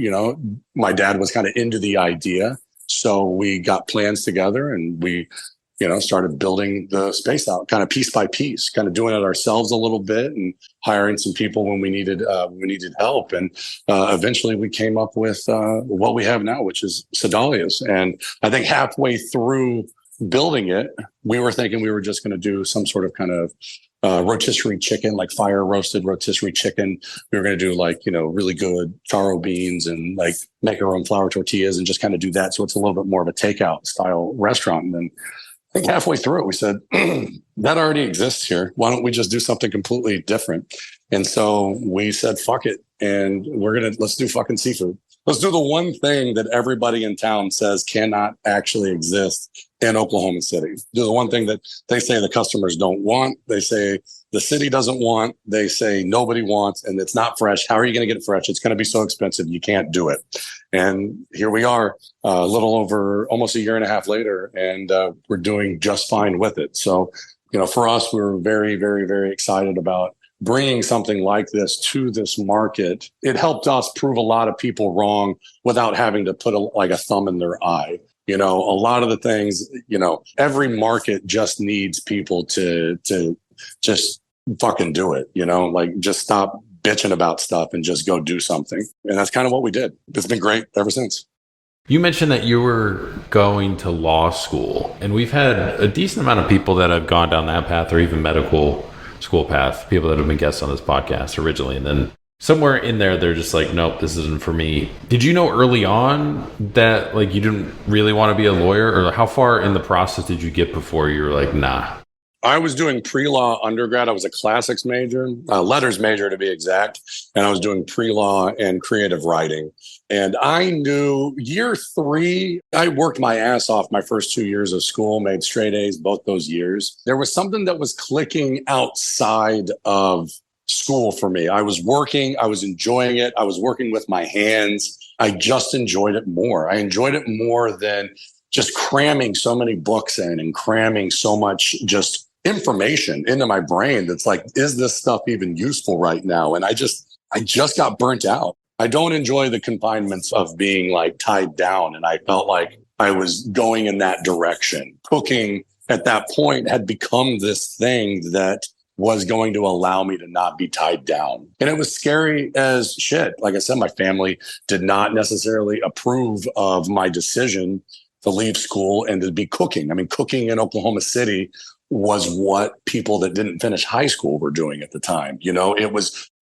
S2: my dad was kind of into the idea. So we got plans together and we, started building the space out kind of piece by piece, kind of doing it ourselves a little bit and hiring some people when we needed help. And eventually we came up with what we have now, which is Sedalia's. And I think halfway through building it, we were thinking we were just going to do some sort of kind of rotisserie chicken, like fire roasted rotisserie chicken. We were going to do really good taro beans and like make our own flour tortillas and just kind of do that. So it's a little bit more of a takeout style restaurant. And then I think halfway through it, we said, that already exists here. Why don't we just do something completely different? And so we said, fuck it. And let's do fucking seafood. Let's do the one thing that everybody in town says cannot actually exist in Oklahoma City. Do the one thing that they say the customers don't want. They say the city doesn't want. They say nobody wants, and it's not fresh. How are you going to get it fresh? It's going to be so expensive. You can't do it. And here we are, a little over almost a year and a half later, and we're doing just fine with it. So, for us, we're very, very, very excited about bringing something like this to this market. It helped us prove a lot of people wrong without having to put a thumb in their eye. A lot of the things, every market just needs people to just fucking do it, like just stop bitching about stuff and just go do something. And that's kind of what we did. It's been great ever since.
S1: You mentioned that you were going to law school, and we've had a decent amount of people that have gone down that path or even medical school path, people that have been guests on this podcast originally. And then somewhere in there, they're just like, nope, this isn't for me. Did you know early on that like you didn't really want to be a lawyer, or how far in the process did you get before you were like, nah?
S2: I was doing pre-law undergrad. I was a classics major, letters major to be exact. And I was doing pre-law and creative writing. And I knew year 3, I worked my ass off my first 2 years of school, made straight A's both those years. There was something that was clicking outside of school for me. I was working, I was enjoying it. I was working with my hands. I just enjoyed it more. I enjoyed it more than just cramming so many books in and cramming so much just information into my brain that's like, is this stuff even useful right now? And I just got burnt out. I don't enjoy the confinements of being like tied down. And I felt like I was going in that direction. Cooking at that point had become this thing that was going to allow me to not be tied down. And it was scary as shit. Like I said, my family did not necessarily approve of my decision to leave school and to be cooking. I mean, cooking in Oklahoma City was what people that didn't finish high school were doing at the time.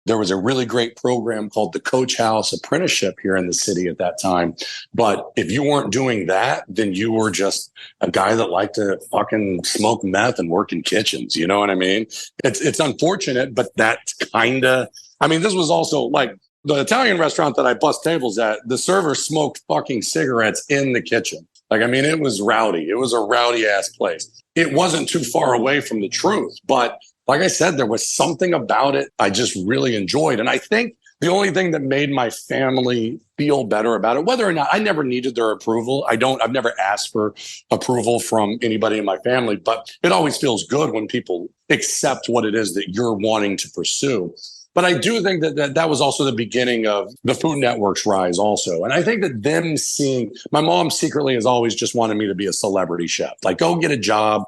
S2: There was a really great program called the Coach House Apprenticeship here in the city at that time. But if you weren't doing that, then you were just a guy that liked to fucking smoke meth and work in kitchens. You know what I mean? It's unfortunate, but that's this was also like the Italian restaurant that I bust tables at, the server smoked fucking cigarettes in the kitchen. Like, I mean, it was rowdy. It was a rowdy ass place. It wasn't too far away from the truth. But like I said, there was something about it I just really enjoyed. And I think the only thing that made my family feel better about it, whether or not I never needed their approval. I've never asked for approval from anybody in my family, but it always feels good when people accept what it is that you're wanting to pursue. But I do think that was also the beginning of the Food Network's rise also. And I think that them seeing, my mom secretly has always just wanted me to be a celebrity chef. Like, go get a job.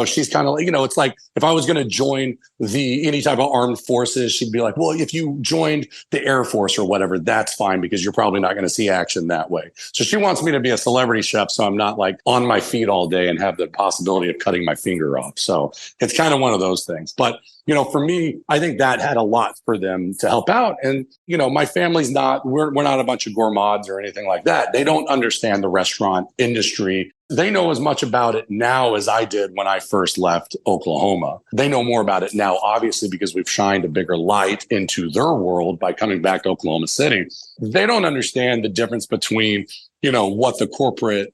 S2: She's kind of like, it's like if I was going to join any type of armed forces, she'd be like, well, if you joined the Air Force or whatever, that's fine because you're probably not going to see action that way. So she wants me to be a celebrity chef so I'm not like on my feet all day and have the possibility of cutting my finger off. So it's kind of one of those things. But for me, I think that had a lot for them to help out. And, my family's we're not a bunch of gourmands or anything like that. They don't understand the restaurant industry. They know as much about it now as I did when I first left Oklahoma. They know more about it now, obviously, because we've shined a bigger light into their world by coming back to Oklahoma City. They don't understand the difference between what the corporate,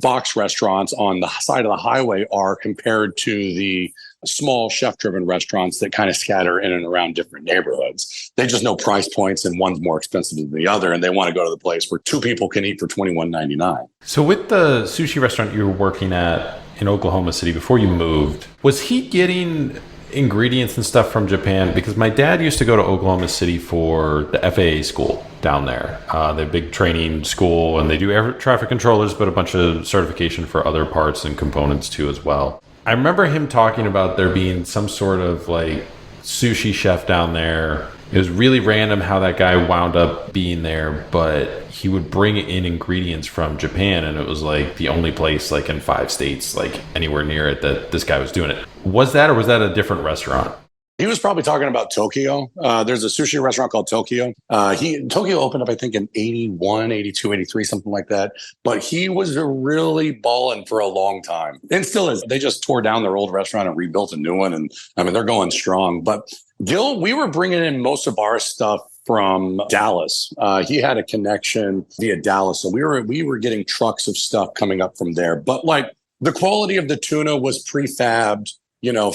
S2: box restaurants on the side of the highway are compared to the small chef-driven restaurants that kind of scatter in and around different neighborhoods. They just know price points and one's more expensive than the other, and they want to go to the place where 2 people can eat for $21.99.
S1: So with the sushi restaurant you were working at in Oklahoma City before you moved, was he getting ingredients and stuff from Japan? Because my dad used to go to Oklahoma City for the FAA school down there. They're a big training school, and they do air traffic controllers, but a bunch of certification for other parts and components too as well. I remember him talking about there being some sort of like sushi chef down there. It was really random how that guy wound up being there, but he would bring in ingredients from Japan, and it was like the only place like in 5 states, like anywhere near it, that this guy was doing it. Was that, or was that a different restaurant?
S2: He was probably talking about Tokyo. There's a sushi restaurant called Tokyo. Tokyo opened up, I think, in 81, 82, 83, something like that. But he was really balling for a long time and still is. They just tore down their old restaurant and rebuilt a new one. And I mean, they're going strong. But Gil, we were bringing in most of our stuff from Dallas. He had a connection via Dallas. So we were getting trucks of stuff coming up from there. But like the quality of the tuna was prefabbed,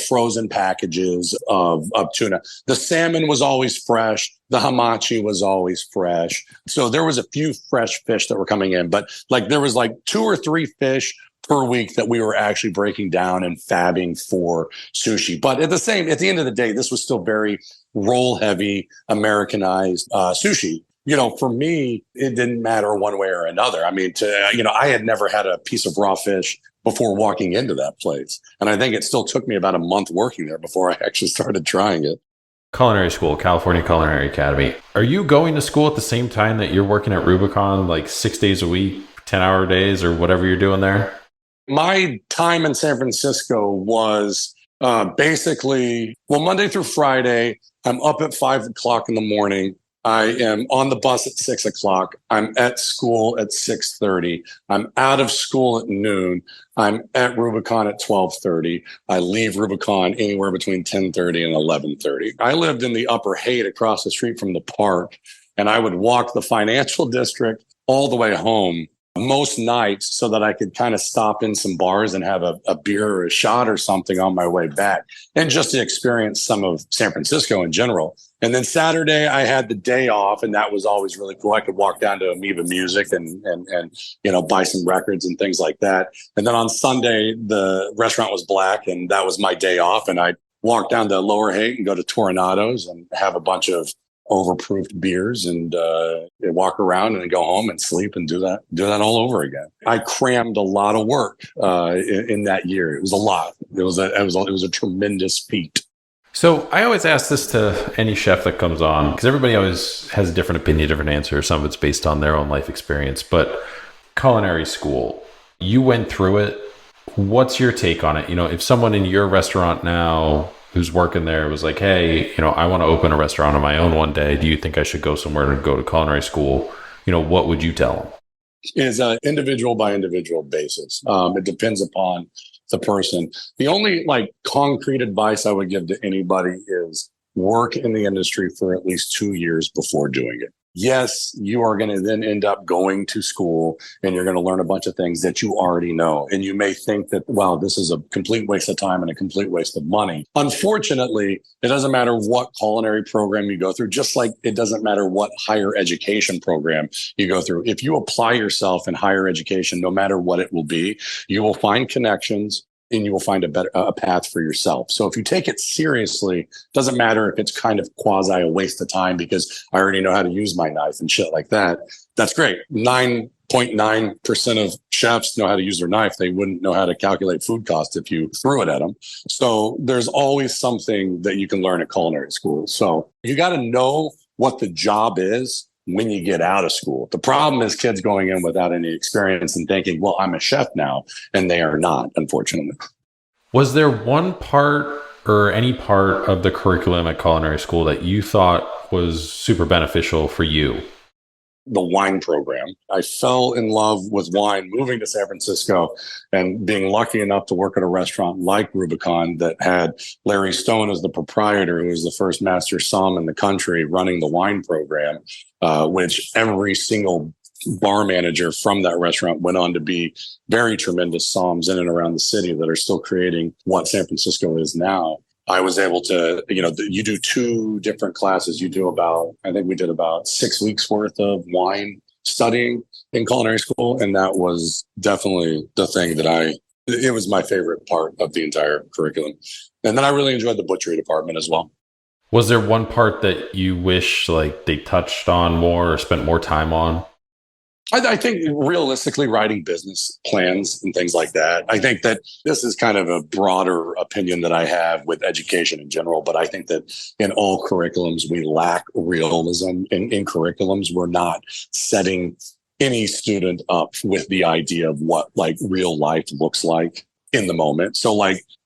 S2: frozen packages of tuna. The salmon was always fresh. The hamachi was always fresh. So there was a few fresh fish that were coming in, but like there was like 2 or 3 fish per week that we were actually breaking down and fabbing for sushi. But at the end of the day, this was still very roll heavy, Americanized sushi. for me, it didn't matter one way or another. I mean, I had never had a piece of raw fish before walking into that place. And I think it still took me about a month working there before I actually started trying it.
S1: Culinary school, California Culinary Academy. Are you going to school at the same time that you're working at Rubicon, like 6 days a week, 10-hour days, or whatever you're doing there?
S2: My time in San Francisco was basically, Monday through Friday, I'm up at 5 o'clock in the morning. I am on the bus at 6 o'clock. I'm at school at 6:30. I'm out of school at noon. I'm at Rubicon at 12:30. I leave Rubicon anywhere between 10:30 and 11:30. I lived in the Upper Haight across the street from the park, and I would walk the financial district all the way home most nights so that I could kind of stop in some bars and have a beer or a shot or something on my way back, and just to experience some of San Francisco in general. And then Saturday I had the day off, and that was always really cool. I could walk down to Amoeba Music and buy some records and things like that. And then on Sunday the restaurant was black, and that was my day off, and I'd walk down to Lower Haight and go to Tornado's and have a bunch of overproofed beers and walk around and then go home and sleep and do that all over again. I crammed a lot of work in that year. It was a lot. It was a tremendous feat.
S1: So I always ask this to any chef that comes on, because everybody always has a different opinion, different answer. Some of it's based on their own life experience. But culinary school, you went through it. What's your take on it? If someone in your restaurant now who's working there was like, hey, I want to open a restaurant on my own one day. Do you think I should go somewhere to go to culinary school? What would you tell them?
S2: Is an individual by individual basis. It depends upon the person. The only concrete advice I would give to anybody is work in the industry for at least 2 years before doing it. Yes, you are going to then end up going to school and you're going to learn a bunch of things that you already know. And you may think that, wow, this is a complete waste of time and a complete waste of money. Unfortunately, it doesn't matter what culinary program you go through, just like it doesn't matter what higher education program you go through. If you apply yourself in higher education, no matter what it will be, you will find connections and you will find a path for yourself. So if you take it seriously, doesn't matter if it's kind of quasi a waste of time because I already know how to use my knife and shit like that. That's great. 9.9% of chefs know how to use their knife. They wouldn't know how to calculate food costs if you threw it at them. So there's always something that you can learn at culinary school. So you got to know what the job is when you get out of school. The problem is kids going in without any experience and thinking, well, I'm a chef now, and they are not, unfortunately.
S1: Was there one part or any part of the curriculum at culinary school that you thought was super beneficial for you?
S2: The wine program. I fell in love with wine moving to San Francisco and being lucky enough to work at a restaurant like Rubicon that had Larry Stone as the proprietor, who was the first master somm in the country running the wine program, which every single bar manager from that restaurant went on to be very tremendous somms in and around the city that are still creating what San Francisco is now. I was able to, you do 2 different classes. You do I think we did about 6 weeks worth of wine studying in culinary school. And that was definitely the thing it was my favorite part of the entire curriculum. And then I really enjoyed the butchery department as well.
S1: Was there one part that you wish they touched on more or spent more time on?
S2: I think realistically writing business plans and things like that. I think that this is kind of a broader opinion that I have with education in general, but I think that in all curriculums, we lack realism. In curriculums, we're not setting any student up with the idea of what real life looks like in the moment. So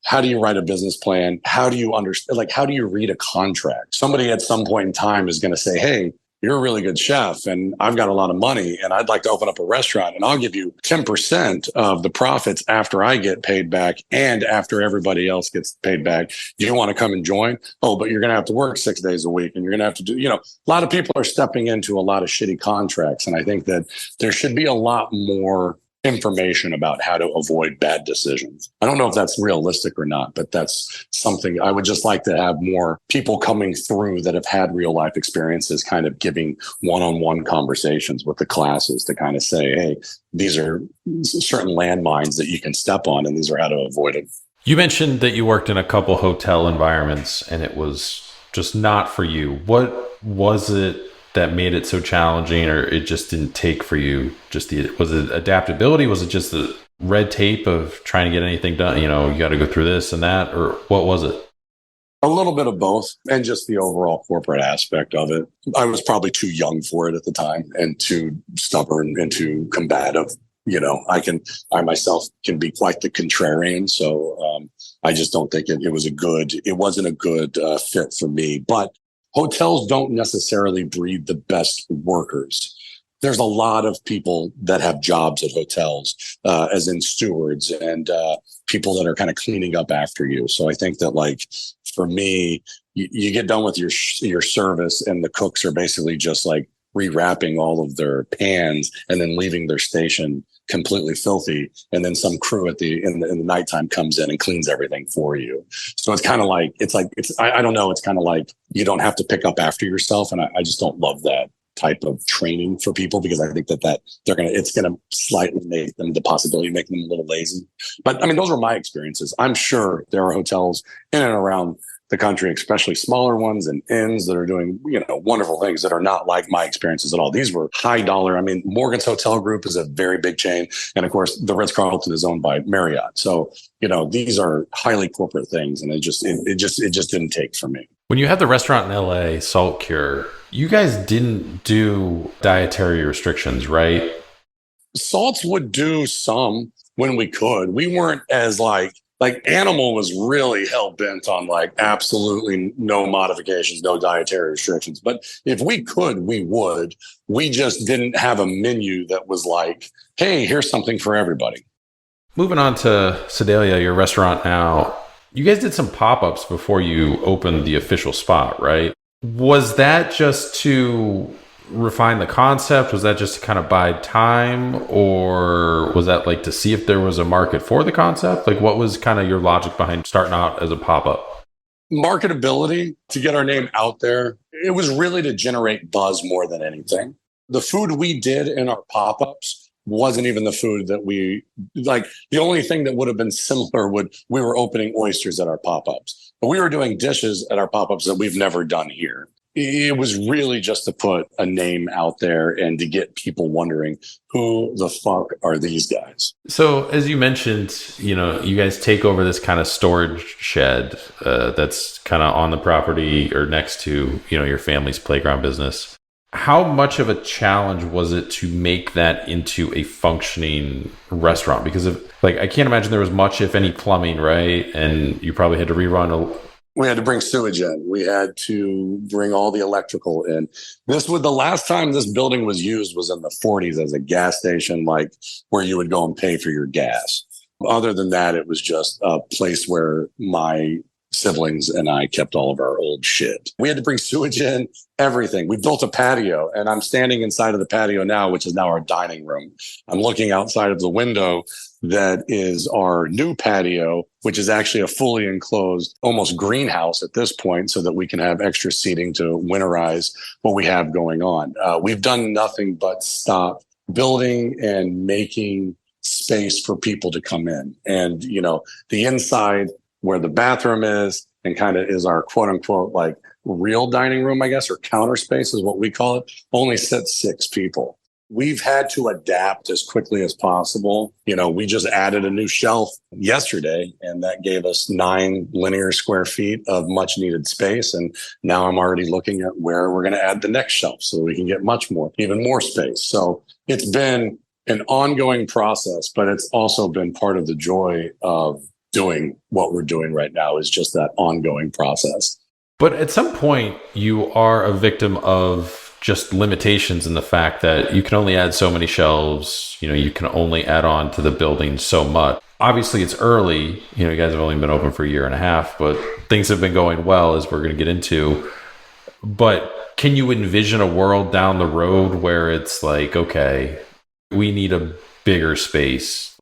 S2: how do you write a business plan? How do you understand, how do you read a contract? Somebody at some point in time is going to say, hey, you're a really good chef and I've got a lot of money and I'd like to open up a restaurant and I'll give you 10% of the profits after I get paid back and after everybody else gets paid back. Do you want to come and join? Oh, but you're going to have to work 6 days a week and you're going to have to do, a lot of people are stepping into a lot of shitty contracts. And I think that there should be a lot more information about how to avoid bad decisions. I don't know if that's realistic or not, but that's something I would just like to have more people coming through that have had real life experiences kind of giving one-on-one conversations with the classes to kind of say, hey, these are certain landmines that you can step on and these are how to avoid them.
S1: You mentioned that you worked in a couple hotel environments and it was just not for you. What was it that made it so challenging, or it just didn't take for you? Was it adaptability? Was it just the red tape of trying to get anything done? You got to go through this and that, or what was it?
S2: A little bit of both, and just the overall corporate aspect of it. I was probably too young for it at the time, and too stubborn and too combative. I myself can be quite the contrarian. So I just don't think it wasn't a good fit for me. But hotels don't necessarily breed the best workers. There's a lot of people that have jobs at hotels, as in stewards and people that are kind of cleaning up after you. So I think that, like, for me, you get done with your service, and the cooks are basically just like rewrapping all of their pans and then leaving their station completely filthy. And then some crew in the nighttime comes in and cleans everything for you. So it's kind of like, I don't know. It's kind of like you don't have to pick up after yourself. And I just don't love that type of training for people, because I think that it's going to slightly make them a little lazy. But I mean, those were my experiences. I'm sure there are hotels in and around the country, especially smaller ones and inns, that are doing, wonderful things that are not like my experiences at all. These were high dollar. I mean, Morgan's Hotel Group is a very big chain. And of course, the Ritz-Carlton is owned by Marriott. So, these are highly corporate things. And it just didn't take for me.
S1: When you had the restaurant in LA, Salt Cure, you guys didn't do dietary restrictions, right?
S2: Salts would do some when we could. We weren't as like Animal was really hell-bent on like absolutely no modifications, no dietary restrictions. But if we could, we would. We just didn't have a menu that was like, hey, here's something for everybody.
S1: Moving on to Sedalia, your restaurant now, you guys did some pop-ups before you opened the official spot, right? Was that just to refine the concept? Was that just to kind of bide time, or was that like to see if there was a market for the concept? Like, what was kind of your logic behind starting out as a pop-up?
S2: Marketability, to get our name out there. It was really to generate buzz more than anything. The food we did in our pop-ups wasn't even the food that we like. The only thing that would have been similar we were opening oysters at our pop-ups, but we were doing dishes at our pop-ups that we've never done here. It was really just to put a name out there and to get people wondering, who the fuck are these guys?
S1: So as you mentioned, you guys take over this kind of storage shed that's kind of on the property or next to, your family's playground business. How much of a challenge was it to make that into a functioning restaurant? Because I can't imagine there was much, if any, plumbing, right? And you probably had to rerun
S2: We had to bring sewage in. We had to bring all the electrical in. The last time this building was used was in the 40s as a gas station, like where you would go and pay for your gas. Other than that, it was just a place where my siblings and I kept all of our old shit. We had to bring sewage in, everything. We built a patio, and I'm standing inside of the patio now, which is now our dining room. I'm looking outside of the window. That is our new patio, which is actually a fully enclosed, almost greenhouse at this point, so that we can have extra seating to winterize what we have going on. We've done nothing but stop building and making space for people to come in. And, the inside where the bathroom is and kind of is our quote unquote, like real dining room, I guess, or counter space is what we call it, only sits 6 people. We've had to adapt as quickly as possible. We just added a new shelf yesterday, and that gave us 9 linear square feet of much needed space. And now I'm already looking at where we're going to add the next shelf so we can get even more space. So it's been an ongoing process, but it's also been part of the joy of doing what we're doing right now, is just that ongoing process.
S1: But at some point, you are a victim of just limitations in the fact that you can only add so many shelves, you can only add on to the building so much. Obviously it's early, you guys have only been open for a year and a half, but things have been going well, as we're going to get into. But can you envision a world down the road where it's like, okay, we need a bigger space?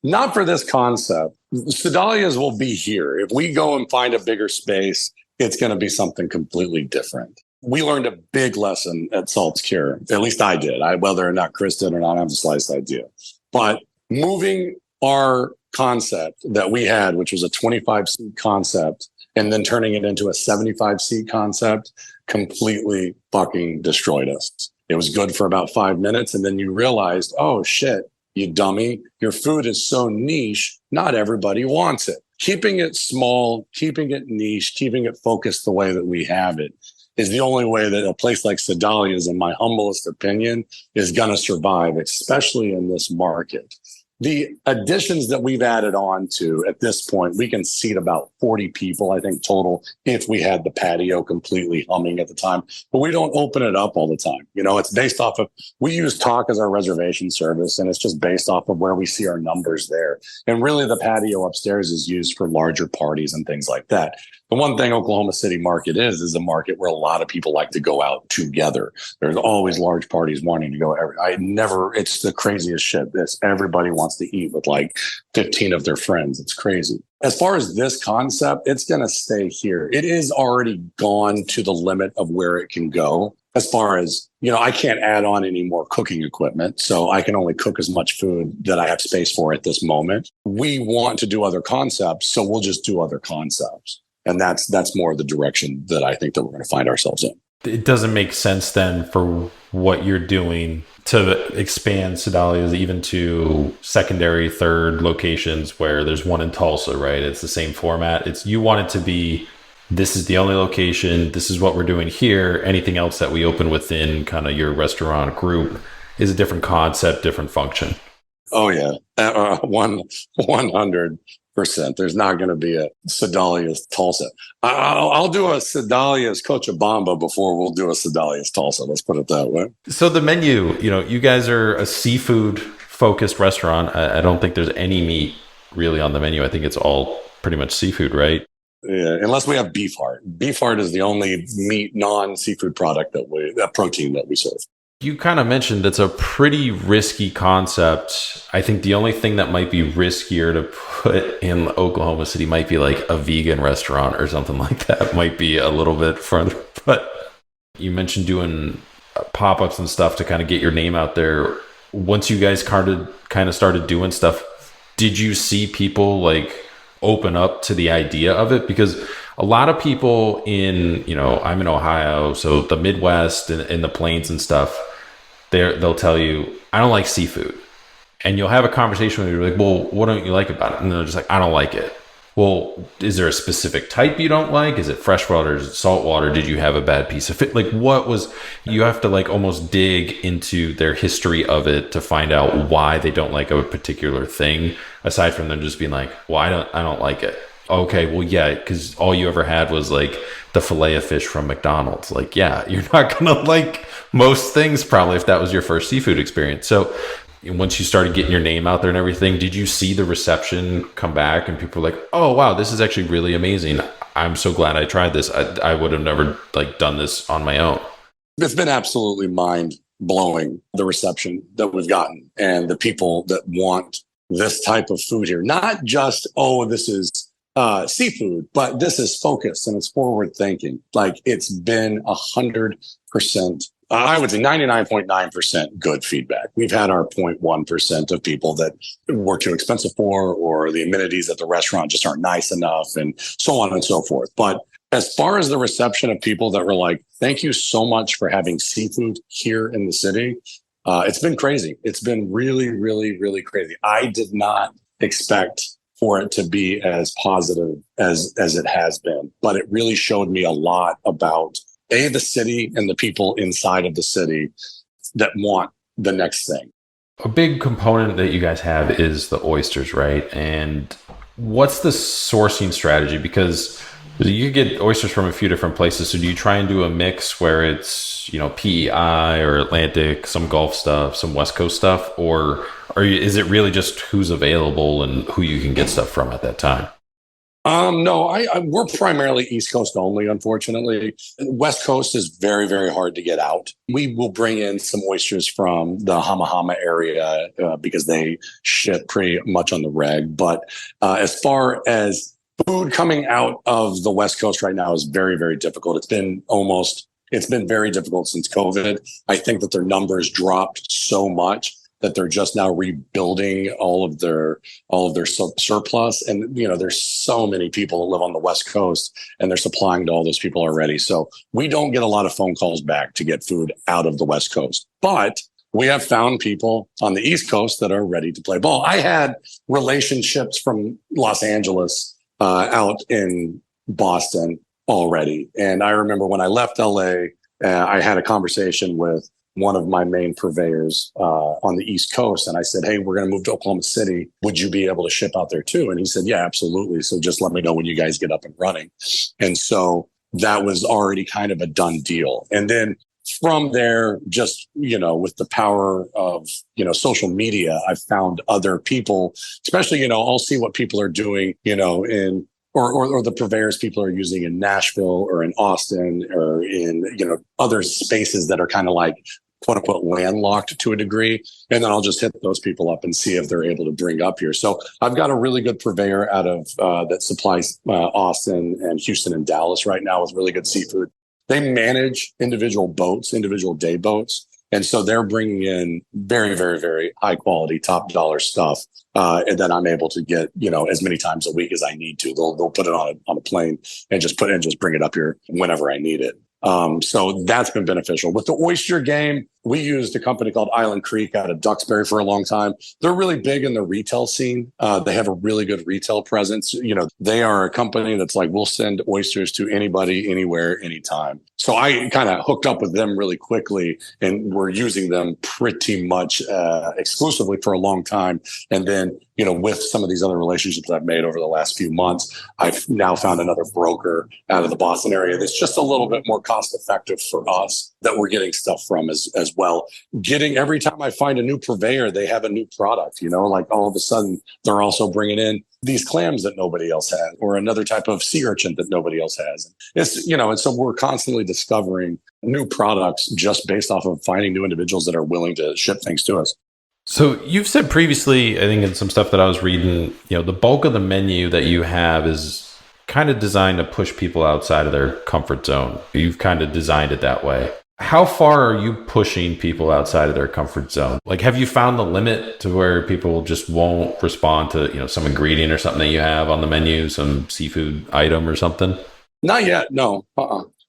S2: Not for this concept. Sedalia's will be here. If we go and find a bigger space, it's going to be something completely different. We learned a big lesson at Salt's Cure. At least I did. Whether or not Chris did or not, I have the slightest idea. But moving our concept that we had, which was a 25-seat concept, and then turning it into a 75-seat concept, completely fucking destroyed us. It was good for about 5 minutes. And then you realized, oh shit, you dummy, your food is so niche, not everybody wants it. Keeping it small, keeping it niche, keeping it focused the way that we have it is the only way that a place like Sedalia's, in my humblest opinion, is going to survive, especially in this market. The additions that we've added on to at this point, we can seat about 40 people, I think, total, if we had the patio completely humming at the time. But we don't open it up all the time. You know, it's based off of, we use Talk as our reservation service, and it's just based off of where we see our numbers there. And really, the patio upstairs is used for larger parties and things like that. The one thing Oklahoma City market is a market where a lot of people like to go out together. There's always large parties wanting to go. It's the craziest shit. Everybody wants to eat with like 15 of their friends. It's crazy. As far as this concept, it's going to stay here. It is already gone to the limit of where it can go. As far as, I can't add on any more cooking equipment, so I can only cook as much food that I have space for at this moment. We want to do other concepts, so we'll just do other concepts. And that's more the direction that I think that we're going to find ourselves in.
S1: It doesn't make sense then for what you're doing to expand Sedalia even to secondary, third locations where there's one in Tulsa, right? It's the same format. You want it to be, this is the only location, this is what we're doing here. Anything else that we open within kind of your restaurant group is a different concept, different function.
S2: Oh, yeah. 100%. There's not going to be a Sedalia's Tulsa. I'll do a Sedalia's Cochabamba before we'll do a Sedalia's Tulsa. Let's put it that way.
S1: So the menu, you guys are a seafood focused restaurant. I don't think there's any meat really on the menu. I think it's all pretty much seafood, right?
S2: Yeah, unless we have beef heart. Beef heart is the only meat, non-seafood product that protein that we serve.
S1: You kind of mentioned it's a pretty risky concept. I think the only thing that might be riskier to put in Oklahoma City might be like a vegan restaurant or something like that. Might be a little bit further. But you mentioned doing pop-ups and stuff to kind of get your name out there. Once you guys kind of started doing stuff, did you see people like open up to the idea of it? Because a lot of people I'm in Ohio, so the Midwest and the plains and stuff, they'll tell you, I don't like seafood. And you'll have a conversation where you're like, well, what don't you like about it? And they're just like, I don't like it. Well, is there a specific type you don't like? Is it freshwater? Is it saltwater? Did you have a bad piece of it? Like, you have to like almost dig into their history of it to find out why they don't like a particular thing, aside from them just being like, well, I don't like it. Okay, well, yeah, because all you ever had was like the fillet of fish from McDonald's. Like, yeah, you're not going to like most things probably if that was your first seafood experience. So once you started getting your name out there and everything, did you see the reception come back and people were like, oh, wow, this is actually really amazing. I'm so glad I tried this. I would have never like done this on my own. It's
S2: been absolutely mind blowing, the reception that we've gotten and the people that want this type of food here. Not just, oh, this is seafood, but this is focused and it's forward thinking. Like, it's been 100%, I would say 99.9% good feedback. We've had our 0.1% of people that were too expensive for, or the amenities at the restaurant just aren't nice enough, and so on and so forth. But as far as the reception of people that were like, thank you so much for having seafood here in the city, it's been crazy. It's been really, really, really crazy. I did not expect for it to be as positive as it has been. But it really showed me a lot about the city and the people inside of the city that want the next thing. A big component that you guys have is the oysters, right? And what's the sourcing strategy? Because you get oysters from a few different places. So do you try and do a mix where it's, PEI or Atlantic, some Gulf stuff, some West Coast stuff, or is it really just who's available and who you can get stuff from at that time? No, we're primarily East Coast only, unfortunately. West Coast is very, very hard to get out. We will bring in some oysters from the Hamahama area because they ship pretty much on the reg. But as far as food coming out of the West Coast right now is very, very difficult. It's been very difficult since COVID. I think that their numbers dropped so much that they're just now rebuilding all of their surplus. And, there's so many people that live on the West Coast and they're supplying to all those people already. So we don't get a lot of phone calls back to get food out of the West Coast, but we have found people on the East Coast that are ready to play ball. I had relationships from Los Angeles out in Boston already. And I remember when I left LA, I had a conversation with one of my main purveyors on the East Coast. And I said, hey, we're going to move to Oklahoma City. Would you be able to ship out there too? And he said, yeah, absolutely. So just let me know when you guys get up and running. And so that was already kind of a done deal. And then from there, just, with the power of, social media, I've found other people, especially, I'll see what people are doing, or the purveyors people are using in Nashville or in Austin or in, other spaces that are kind of like, quote unquote, landlocked to a degree. And then I'll just hit those people up and see if they're able to bring up here. So I've got a really good purveyor out of that supplies Austin and Houston and Dallas right now with really good seafood. They manage individual boats, individual day boats. And so they're bringing in very, very, very high quality, top dollar stuff. And then I'm able to get, as many times a week as I need to. They'll put it on a plane and just bring it up here whenever I need it. So that's been beneficial. With the oyster game, we used a company called Island Creek out of Duxbury for a long time. They're really big in the retail scene. They have a really good retail presence. They are a company that's like, we'll send oysters to anybody, anywhere, anytime. So I kind of hooked up with them really quickly and we're using them pretty much exclusively for a long time. And then, with some of these other relationships I've made over the last few months, I've now found another broker out of the Boston area that's just a little bit more cost effective for us that we're getting stuff from as well. Every time I find a new purveyor, they have a new product, like all of a sudden they're also bringing in these clams that nobody else has or another type of sea urchin that nobody else has. It's, and so we're constantly discovering new products just based off of finding new individuals that are willing to ship things to us.
S1: So you've said previously, I think in some stuff that I was reading, the bulk of the menu that you have is kind of designed to push people outside of their comfort zone. You've kind of designed it that way. How far are you pushing people outside of their comfort zone? Like, have you found the limit to where people just won't respond to, some ingredient or something that you have on the menu, some seafood item or something?
S2: Not yet. No.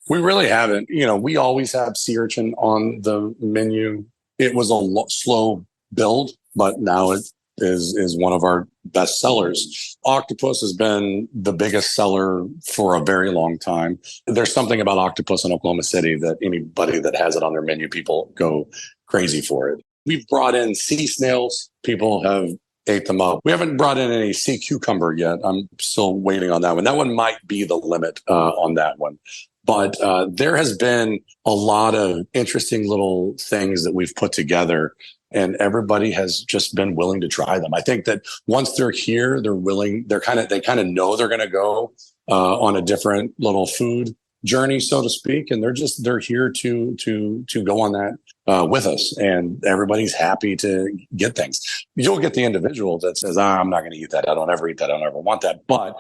S2: We really haven't. We always have sea urchin on the menu. It was a slow build, but now it is one of our best sellers. Octopus has been the biggest seller for a very long time. There's something about octopus in Oklahoma City that anybody that has it on their menu, people go crazy for it. We've brought in sea snails. People have ate them up. We haven't brought in any sea cucumber yet. I'm still waiting on that one. That one might be the limit on that one. But there has been a lot of interesting little things that we've put together. And everybody has just been willing to try them. I think that once they're here, they're willing. They kind of know they're going to go on a different little food journey, so to speak, and they're here to go on that with us. And everybody's happy to get things. You'll get the individual that says, "I'm not going to eat that. I don't ever eat that. I don't ever want that." But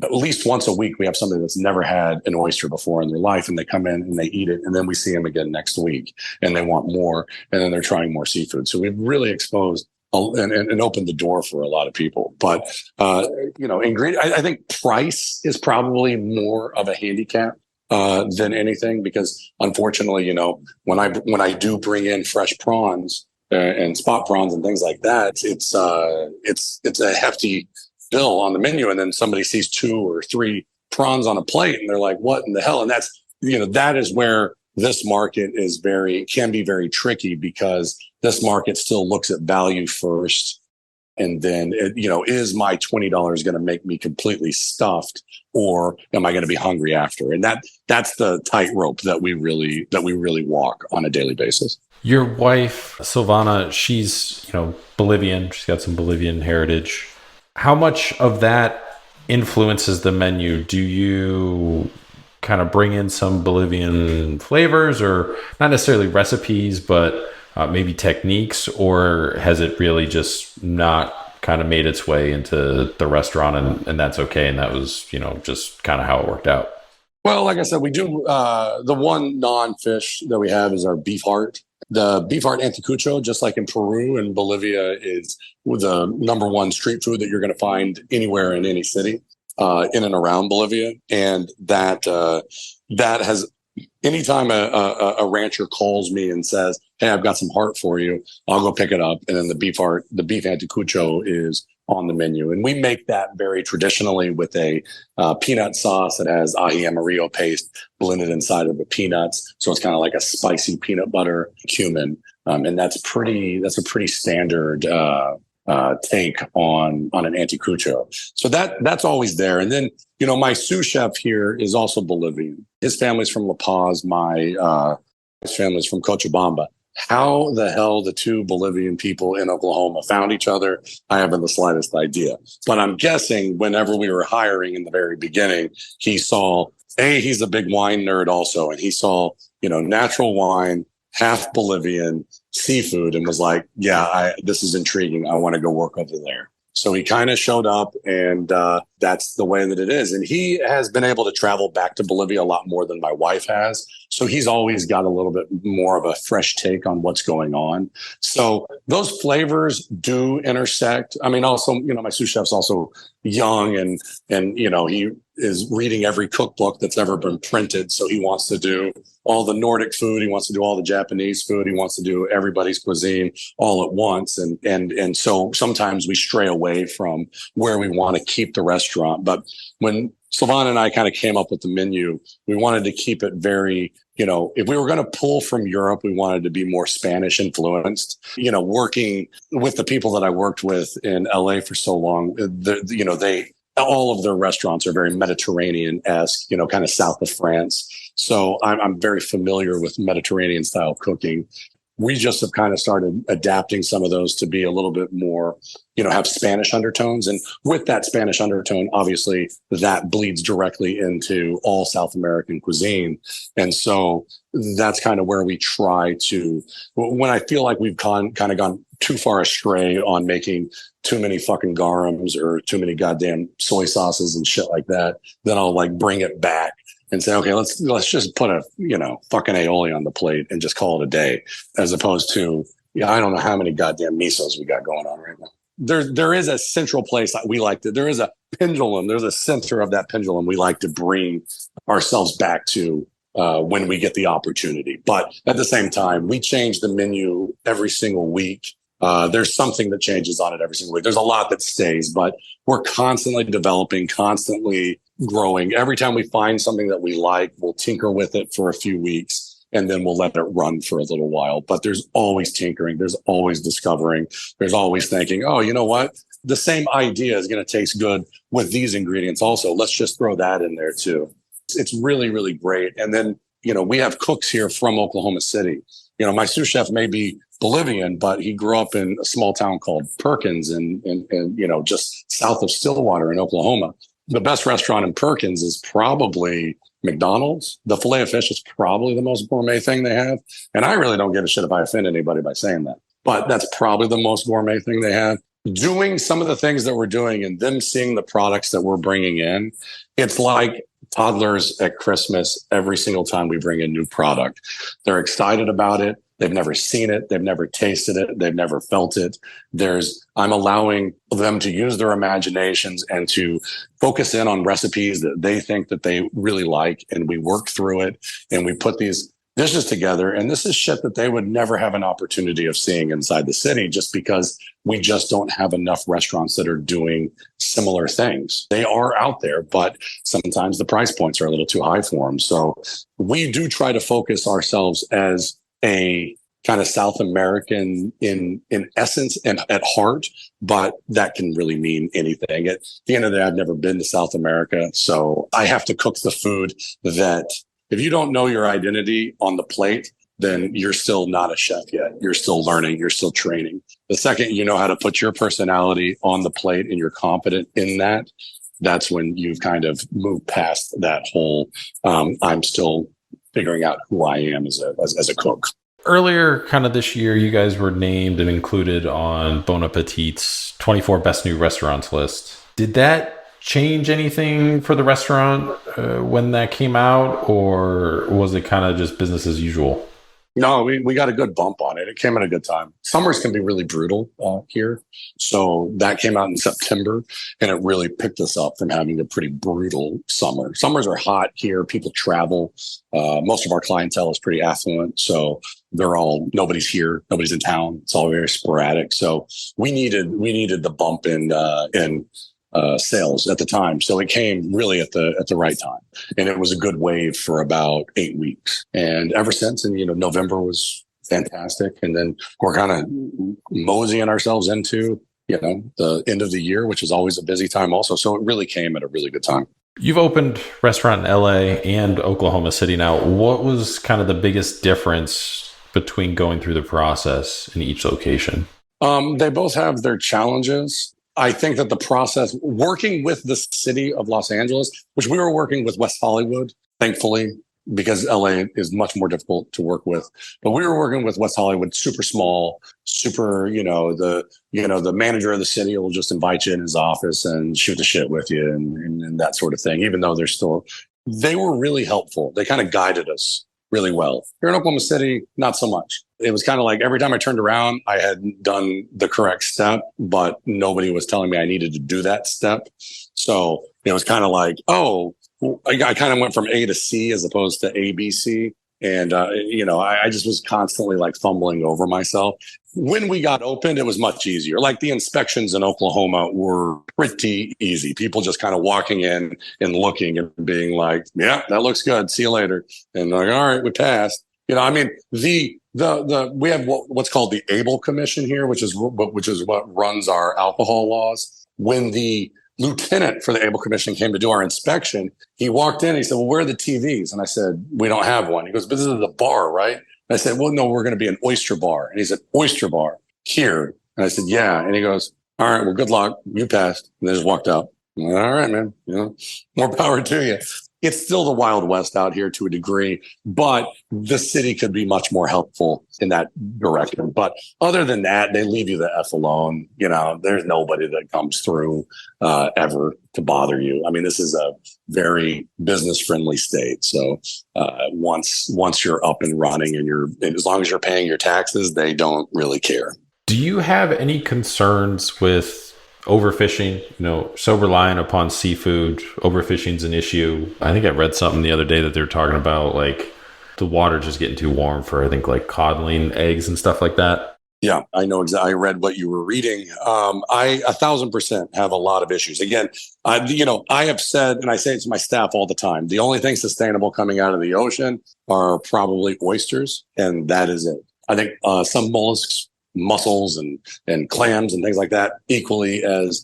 S2: at least once a week, we have somebody that's never had an oyster before in their life, and they come in and they eat it, and then we see them again next week, and they want more, and then they're trying more seafood. So we've really exposed and opened the door for a lot of people. But ingredient, I think price is probably more of a handicap than anything, because unfortunately, when I do bring in fresh prawns and spot prawns and things like that, it's a hefty bill on the menu, and then somebody sees 2 or 3 prawns on a plate and they're like, what in the hell? And that's, that is where this market can be very tricky, because this market still looks at value first. And then, is my $20 going to make me completely stuffed, or am I going to be hungry after? And that's the tightrope that we really walk on a daily basis.
S1: Your wife, Silvana, she's, Bolivian. She's got some Bolivian heritage. How much of that influences the menu? Do you kind of bring in some Bolivian flavors, or not necessarily recipes, but maybe techniques, or has it really just not kind of made its way into the restaurant and that's okay? And that was, just kind of how it worked out.
S2: Well, like I said, we do, the one non-fish that we have is our beef heart. The beef heart anticucho, just like in Peru and Bolivia, is the number one street food that you're going to find anywhere in any city in and around Bolivia. And that has, anytime a rancher calls me and says, "Hey, I've got some heart for you," I'll go pick it up. And then the beef anticucho is on the menu. And we make that very traditionally with a peanut sauce that has ají amarillo paste blended inside of the peanuts. So it's kind of like a spicy peanut butter cumin. And that's a pretty standard take on an anticucho. So that's always there. And then, my sous chef here is also Bolivian. His family's from La Paz. My his family's from Cochabamba. How the hell the two Bolivian people in Oklahoma found each other, I haven't the slightest idea. But I'm guessing whenever we were hiring in the very beginning, he saw, he's a big wine nerd also. And he saw, natural wine, half Bolivian, seafood, and was like, yeah, this is intriguing. I want to go work over there. So he kind of showed up, and that's the way that it is. And he has been able to travel back to Bolivia a lot more than my wife has. So he's always got a little bit more of a fresh take on what's going on. So those flavors do intersect. I mean, also, my sous chef's also young, and he is reading every cookbook that's ever been printed. So he wants to do all the Nordic food. He wants to do all the Japanese food. He wants to do everybody's cuisine all at once. And so sometimes we stray away from where we want to keep the restaurant. But when Sylvan and I kind of came up with the menu, we wanted to keep it very, if we were going to pull from Europe, we wanted to be more Spanish influenced. Working with the people that I worked with in LA for so long, all of their restaurants are very Mediterranean-esque, kind of south of France. So I'm very familiar with Mediterranean style cooking. We just have kind of started adapting some of those to be a little bit more, have Spanish undertones. And with that Spanish undertone, obviously that bleeds directly into all South American cuisine. And so that's kind of where we try to, when I feel like we've kind of gone too far astray on making too many fucking garums or too many goddamn soy sauces and shit like that, then I'll like bring it back and say, okay, let's just put a, fucking aioli on the plate and just call it a day, as opposed to, I don't know how many goddamn misos we got going on right now. There is a central place that we like to, there is a pendulum, there's a center of that pendulum we like to bring ourselves back to when we get the opportunity. But at the same time, we change the menu every single week. There's something that changes on it every single week. There's a lot that stays, but we're constantly developing, constantly growing. Every time we find something that we like, we'll tinker with it for a few weeks, and then we'll let it run for a little while. But there's always tinkering. There's always discovering. There's always thinking, oh, you know what? The same idea is going to taste good with these ingredients also. Let's just throw that in there too. It's really, really great. And then, we have cooks here from Oklahoma City. My sous chef may be Bolivian, but he grew up in a small town called Perkins and just south of Stillwater in Oklahoma. The best restaurant in Perkins is probably McDonald's. The filet of fish is probably the most gourmet thing they have. And I really don't give a shit if I offend anybody by saying that, but that's probably the most gourmet thing they have. Doing some of the things that we're doing and them seeing the products that we're bringing in, it's like toddlers at Christmas every single time we bring a new product. They're excited about it. They've never seen it. They've never tasted it. They've never felt it. I'm allowing them to use their imaginations and to focus in on recipes that they think that they really like. And we work through it and we put these dishes together. And this is shit that they would never have an opportunity of seeing inside the city, just because we just don't have enough restaurants that are doing similar things. They are out there, but sometimes the price points are a little too high for them. So we do try to focus ourselves as a kind of South American in essence and at heart, but that can really mean anything. At the end of the day, I've never been to South America, so I have to cook the food that, if you don't know your identity on the plate, then you're still not a chef yet. You're still learning. You're still training. The second you know how to put your personality on the plate and you're competent in that, that's when you've kind of moved past that whole, I'm still figuring out who I am as a cook.
S1: Earlier kind of this year, you guys were named and included on Bon Appetit's 24 Best New Restaurants list. Did that change anything for the restaurant when that came out, or was it kind of just business as usual?
S2: No, we got a good bump on it. It came at a good time. Summers can be really brutal here. So that came out in September, and it really picked us up from having a pretty brutal summer. Summers are hot here. People travel. Most of our clientele is pretty affluent. So nobody's here. Nobody's in town. It's all very sporadic. So we needed the bump in sales at the time. So it came really at the right time. And it was a good wave for about 8 weeks. And ever since, and November was fantastic. And then we're kind of moseying ourselves into, the end of the year, which is always a busy time also. So it really came at a really good time.
S1: You've opened restaurant in LA and Oklahoma City now. What was kind of the biggest difference between going through the process in each location?
S2: They both have their challenges. I think that the process, working with the city of Los Angeles, which we were working with West Hollywood, thankfully, because LA is much more difficult to work with. But we were working with West Hollywood, super small, super, the manager of the city will just invite you in his office and shoot the shit with you and that sort of thing, even though they were really helpful. They kind of guided us really well. Here in Oklahoma City, not so much. It was kind of like every time I turned around, I had done the correct step, but nobody was telling me I needed to do that step. So it was kind of like, I kind of went from A to C as opposed to A, B, C. And, I just was constantly like fumbling over myself. When we got opened, it was much easier. Like the inspections in Oklahoma were pretty easy. People just kind of walking in and looking and being like, yeah, that looks good. See you later. And like, all right, we passed. We have what's called the Able Commission here, which is what runs our alcohol laws. When the lieutenant for the Able Commission came to do our inspection, he walked in and he said, well, where are the TVs? And I said, we don't have one. He goes, but this is the bar, right? And I said, well, no, we're going to be an Oyster bar. And he said, Oyster bar here. And I said, yeah. And he goes, all right, well, good luck. You passed. And they just walked out. All right, man. More power to you. It's still the Wild West out here to a degree, but the city could be much more helpful in that direction. But other than that, they leave you the F alone. There's nobody that comes through ever to bother you. I mean, this is a very business friendly state. So once you're up and running and as long as you're paying your taxes, they don't really care.
S1: Do you have any concerns with overfishing, so reliant upon seafood? Overfishing is an issue. I think I read something the other day that they're talking about like the water just getting too warm for, I think, like codling eggs and stuff like that.
S2: Yeah, I know exactly. I read what you were reading. I 1,000% have a lot of issues. Again, I have said, and I say it to my staff all the time, the only thing sustainable coming out of the ocean are probably oysters, and that is it. I think some mollusks, mussels and clams and things like that equally as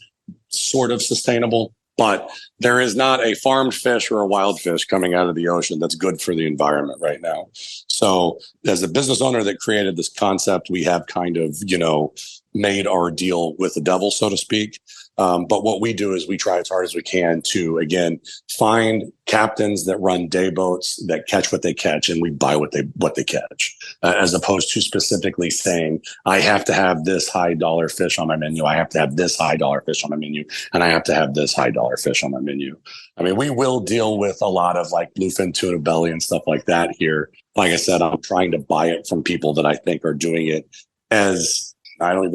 S2: sort of sustainable, but there is not a farmed fish or a wild fish coming out of the ocean that's good for the environment right now. So as a business owner that created this concept, we have kind of, made our deal with the devil, so to speak. But what we do is we try as hard as we can to, again, find captains that run day boats that catch what they catch, and we buy what they catch, as opposed to specifically saying, I have to have this high dollar fish on my menu. I have to have this high dollar fish on my menu, and I have to have this high dollar fish on my menu. I mean, we will deal with a lot of like bluefin tuna belly and stuff like that here. Like I said, I'm trying to buy it from people that I think are doing it as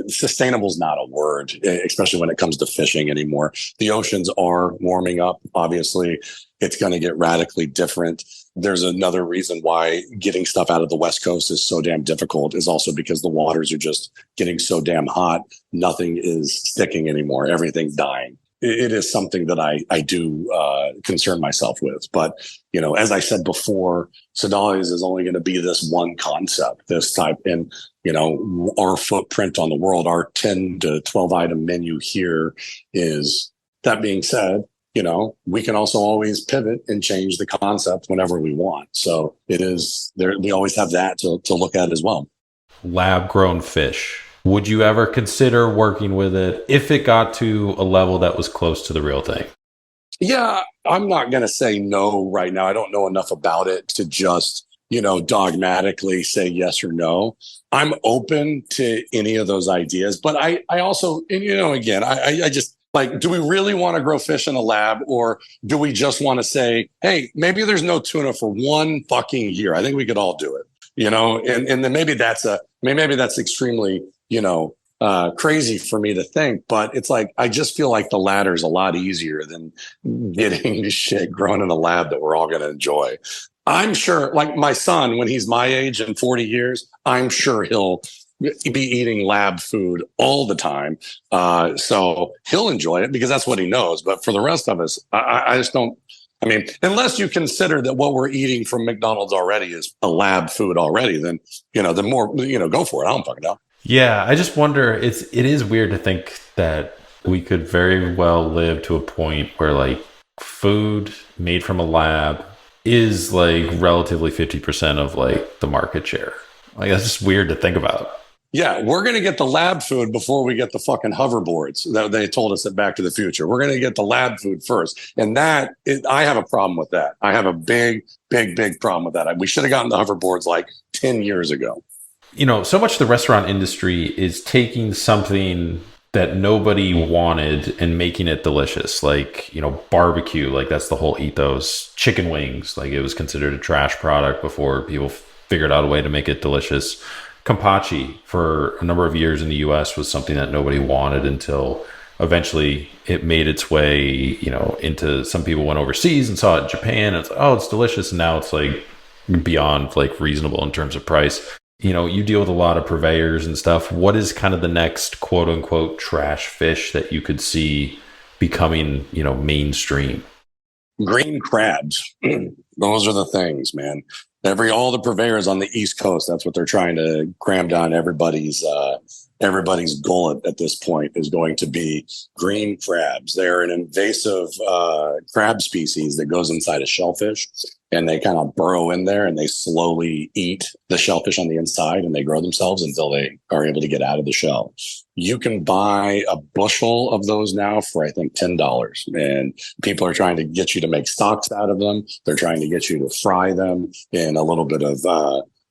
S2: sustainable is not a word, especially when it comes to fishing anymore. The oceans are warming up. Obviously, it's going to get radically different. There's another reason why getting stuff out of the West Coast is so damn difficult, is also because the waters are just getting so damn hot. Nothing is sticking anymore. Everything's dying. It is something that I do concern myself with. But, as I said before, Sedalia is only going to be this one concept, this type. And, our footprint on the world, our 10 to 12 item menu here is, that being said, we can also always pivot and change the concept whenever we want. So it is there. We always have that to look at as well.
S1: Lab grown fish. Would you ever consider working with it if it got to a level that was close to the real thing?
S2: Yeah, I'm not going to say no right now. I don't know enough about it to just, dogmatically say yes or no. I'm open to any of those ideas, but I also, again, I just like, do we really want to grow fish in a lab, or do we just want to say, hey, maybe there's no tuna for one fucking year? I think we could all do it. and then maybe that's extremely, crazy for me to think, but it's like, I just feel like the latter is a lot easier than getting shit grown in a lab that we're all going to enjoy. I'm sure, like my son, when he's my age in 40 years, I'm sure he'll be eating lab food all the time. So he'll enjoy it because that's what he knows. But for the rest of us, I just don't. I mean, unless you consider that what we're eating from McDonald's already is a lab food already, then, the more, go for it. I don't fucking know.
S1: Yeah, I just wonder, it is weird to think that we could very well live to a point where like food made from a lab is like relatively 50% of like the market share. Like that's just weird to think about.
S2: Yeah, we're going to get the lab food before we get the fucking hoverboards that they told us at Back to the Future. We're going to get the lab food first. And I have a problem with that. I have a big, big, big problem with that. We should have gotten the hoverboards like 10 years ago.
S1: So much of the restaurant industry is taking something that nobody wanted and making it delicious. Like, barbecue, like that's the whole ethos. Chicken wings, like it was considered a trash product before people figured out a way to make it delicious. Kampachi for a number of years in the US was something that nobody wanted until eventually it made its way, into some people went overseas and saw it in Japan. And it's like, oh, it's delicious. And now it's like beyond like reasonable in terms of price. You deal with a lot of purveyors and stuff. What is kind of the next quote unquote trash fish that you could see becoming, mainstream?
S2: Green crabs. Those are the things, man. All the purveyors on the East Coast, that's what they're trying to cram down everybody's gullet at this point is going to be green crabs. They're an invasive crab species that goes inside a shellfish, and they kind of burrow in there and they slowly eat the shellfish on the inside, and they grow themselves until they are able to get out of the shell. You can buy a bushel of those now for, I think, $10. And people are trying to get you to make stocks out of them. They're trying to get you to fry them in a little bit of,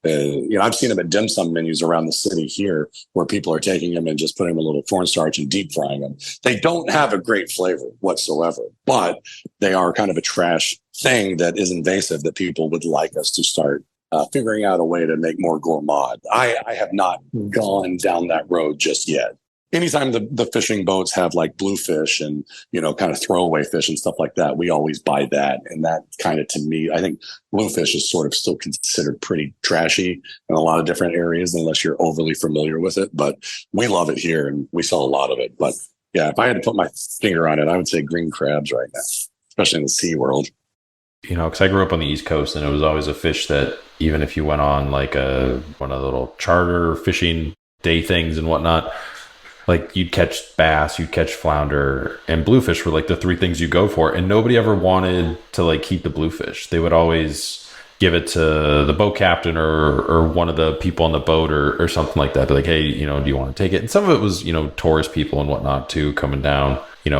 S2: I've seen them at dim sum menus around the city here where people are taking them and just putting them in a little cornstarch and deep frying them. They don't have a great flavor whatsoever, but they are kind of a trash thing that is invasive that people would like us to start figuring out a way to make more gourmand. I have not gone down that road just yet. Anytime the fishing boats have like bluefish and, kind of throwaway fish and stuff like that, we always buy that. And that kind of, to me, I think bluefish is sort of still considered pretty trashy in a lot of different areas, unless you're overly familiar with it. But we love it here and we sell a lot of it. But yeah, if I had to put my finger on it, I would say green crabs right now, especially in the sea world.
S1: Because I grew up on the East Coast and it was always a fish that even if you went on like one of the little charter fishing day things and whatnot, like you'd catch bass, you'd catch flounder, and bluefish were like the three things you go for. And nobody ever wanted to like keep the bluefish. They would always give it to the boat captain or one of the people on the boat or something like that. Be like, hey, do you want to take it? And some of it was, tourist people and whatnot too, coming down,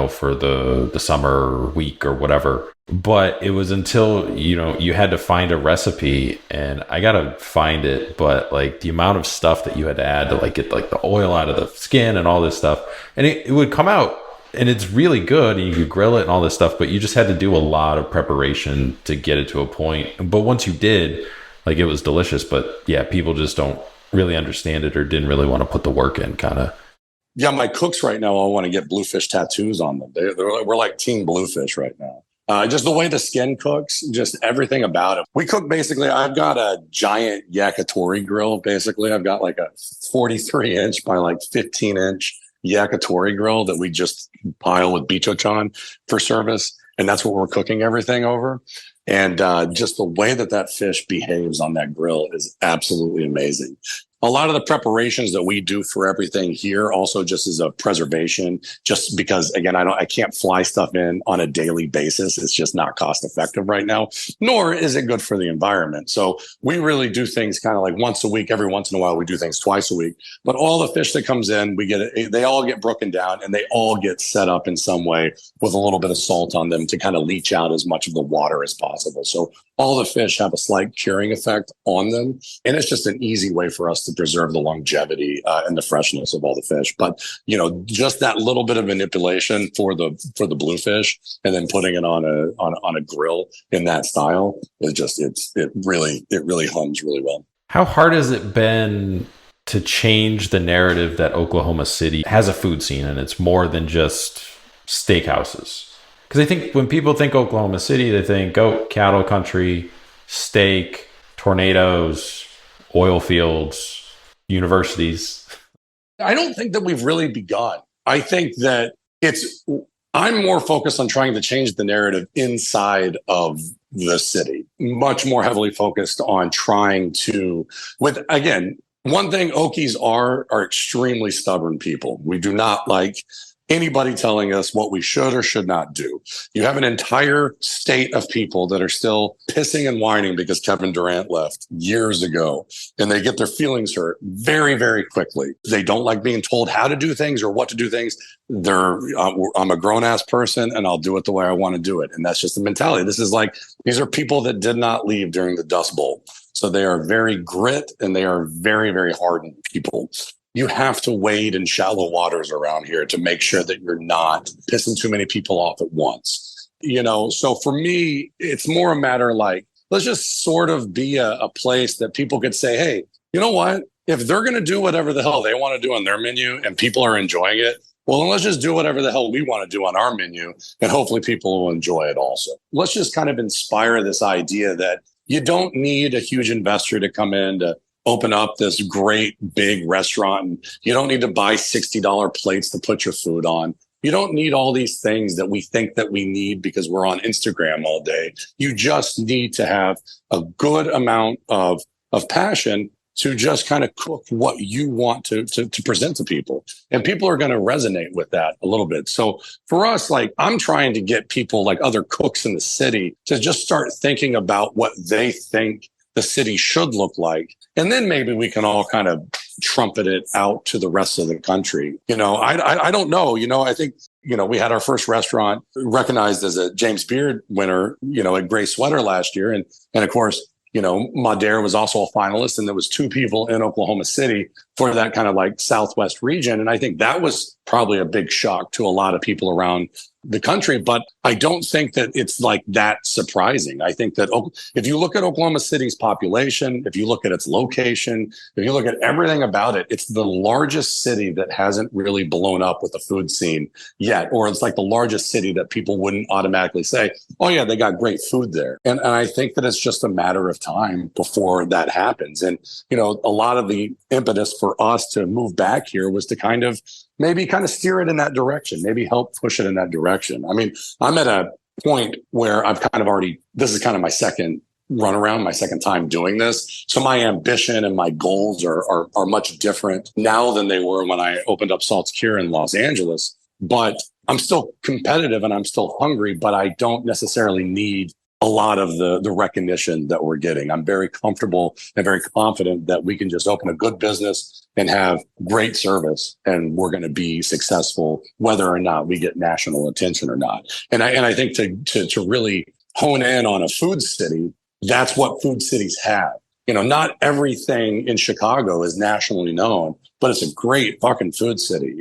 S1: for the summer week or whatever. But it was until, you had to find a recipe, and I got to find it. But like the amount of stuff that you had to add to like get like the oil out of the skin and all this stuff, and it would come out and it's really good and you could grill it and all this stuff, but you just had to do a lot of preparation to get it to a point. But once you did, like it was delicious. But yeah, people just don't really understand it or didn't really want to put the work in kind of.
S2: Yeah, my cooks right now all want to get bluefish tattoos on them. We're like team bluefish right now. Just the way the skin cooks, just everything about it. We cook basically, I've got a giant yakitori grill. Basically, I've got like a 43 inch by like 15 inch yakitori grill that we just pile with bichochan for service. And that's what we're cooking everything over. And just the way that fish behaves on that grill is absolutely amazing. A lot of the preparations that we do for everything here also just as a preservation, just because, again, I can't fly stuff in on a daily basis. It's just not cost effective right now, nor is it good for the environment. So we really do things kind of like once a week. Every once in a while, we do things twice a week. But all the fish that comes in, they all get broken down and they all get set up in some way with a little bit of salt on them to kind of leach out as much of the water as possible. So all the fish have a slight curing effect on them. And it's just an easy way for us to preserve the longevity and the freshness of all the fish. But, just that little bit of manipulation for the bluefish and then putting it on a grill in that style is just, it really hums really well.
S1: How hard has it been to change the narrative that Oklahoma City has a food scene and it's more than just steakhouses? Because I think when people think Oklahoma City, they think goat, cattle country, steak, tornadoes, oil fields, universities.
S2: I don't think that we've really begun. I think that I'm more focused on trying to change the narrative inside of the city, much more heavily focused on trying to, again, one thing Okies are extremely stubborn people. We do not like anybody telling us what we should or should not do. You have an entire state of people that are still pissing and whining because Kevin Durant left years ago, and they get their feelings hurt very, very quickly. They don't like being told how to do things or what to do things. I'm a grown ass person and I'll do it the way I want to do it. And that's just the mentality. These are people that did not leave during the Dust Bowl. So they are very grit and they are very, very hardened people. You have to wade in shallow waters around here to make sure that you're not pissing too many people off at once. So for me, it's more a matter like, let's just sort of be a place that people could say, hey, you know what? If they're going to do whatever the hell they want to do on their menu and people are enjoying it, well, then let's just do whatever the hell we want to do on our menu. And hopefully people will enjoy it also. Let's just kind of inspire this idea that you don't need a huge investor to come in to open up this great big restaurant. And you don't need to buy $60 plates to put your food on. You don't need all these things that we think that we need because we're on Instagram all day. You just need to have a good amount of passion to just kind of cook what you want to present to people. And people are going to resonate with that a little bit. So for us, like, I'm trying to get people like other cooks in the city to just start thinking about what they think the city should look like. And then maybe we can all kind of trumpet it out to the rest of the country. I don't know. I think, we had our first restaurant recognized as a James Beard winner, at Gray Sweater last year. And of course, Madère was also a finalist, and there was 2 people in Oklahoma City for that kind of like Southwest region. And I think that was probably a big shock to a lot of people around the country. But I don't think that it's like that surprising. I think that if you look at Oklahoma City's population, if you look at its location, if you look at everything about it, it's the largest city that hasn't really blown up with the food scene yet. Or it's like the largest city that people wouldn't automatically say, oh yeah, they got great food there. And I think that it's just a matter of time before that happens. And, a lot of the impetus for us to move back here was to kind of steer it in that direction, maybe help push it in that direction. I mean, I'm at a point where I've kind of this is kind of my second run around, my second time doing this. So my ambition and my goals are much different now than they were when I opened up Salt's Cure in Los Angeles. But I'm still competitive and I'm still hungry, but I don't necessarily need a lot of the recognition that we're getting. I'm very comfortable and very confident that we can just open a good business and have great service, and we're going to be successful whether or not we get national attention or not. And I think to really hone in on a food city, that's what food cities have. Not everything in Chicago is nationally known, but it's a great fucking food city.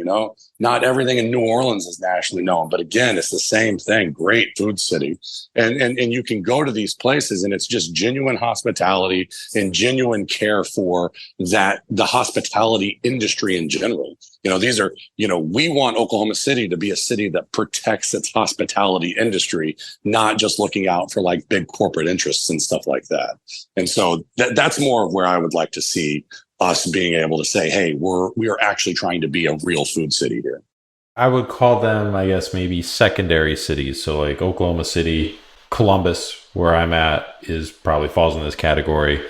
S2: Not everything in New Orleans is nationally known, but again, it's the same thing. Great food city. And you can go to these places and it's just genuine hospitality and genuine care for the hospitality industry in general. These are, we want Oklahoma City to be a city that protects its hospitality industry, not just looking out for like big corporate interests and stuff like that. And so that's more of where I would like to see us being able to say, hey, we are actually trying to be a real food city here.
S1: I would call them, I guess, maybe secondary cities. So like Oklahoma City, Columbus, where I'm at, probably falls in this category.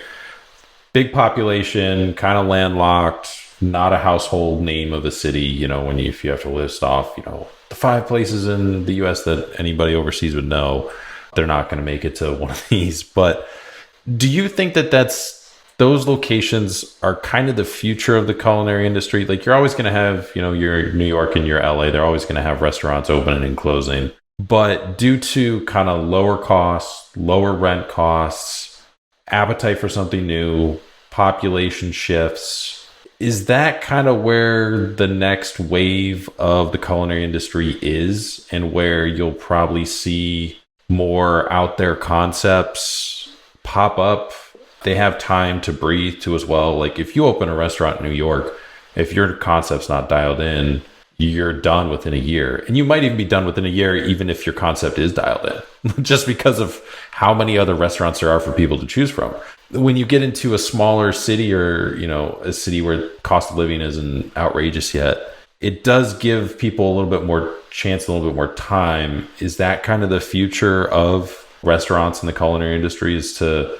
S1: Big population, kind of landlocked, not a household name of a city. If you have to list off, the 5 places in the U.S. that anybody overseas would know, they're not going to make it to one of these. But do you think that those locations are kind of the future of the culinary industry? Like, you're always going to have, your New York and your LA, they're always going to have restaurants opening and closing. But due to kind of lower costs, lower rent costs, appetite for something new, population shifts, is that kind of where the next wave of the culinary industry is, and where you'll probably see more out there concepts pop up? they have time to breathe too as well. Like if you open a restaurant in New York, if your concept's not dialed in, you're done within a year. And you might even be done within a year, even if your concept is dialed in, just because of how many other restaurants there are for people to choose from. When you get into a smaller city or, a city where cost of living isn't outrageous yet, it does give people a little bit more chance, a little bit more time. Is that kind of the future of restaurants in the culinary industry, is to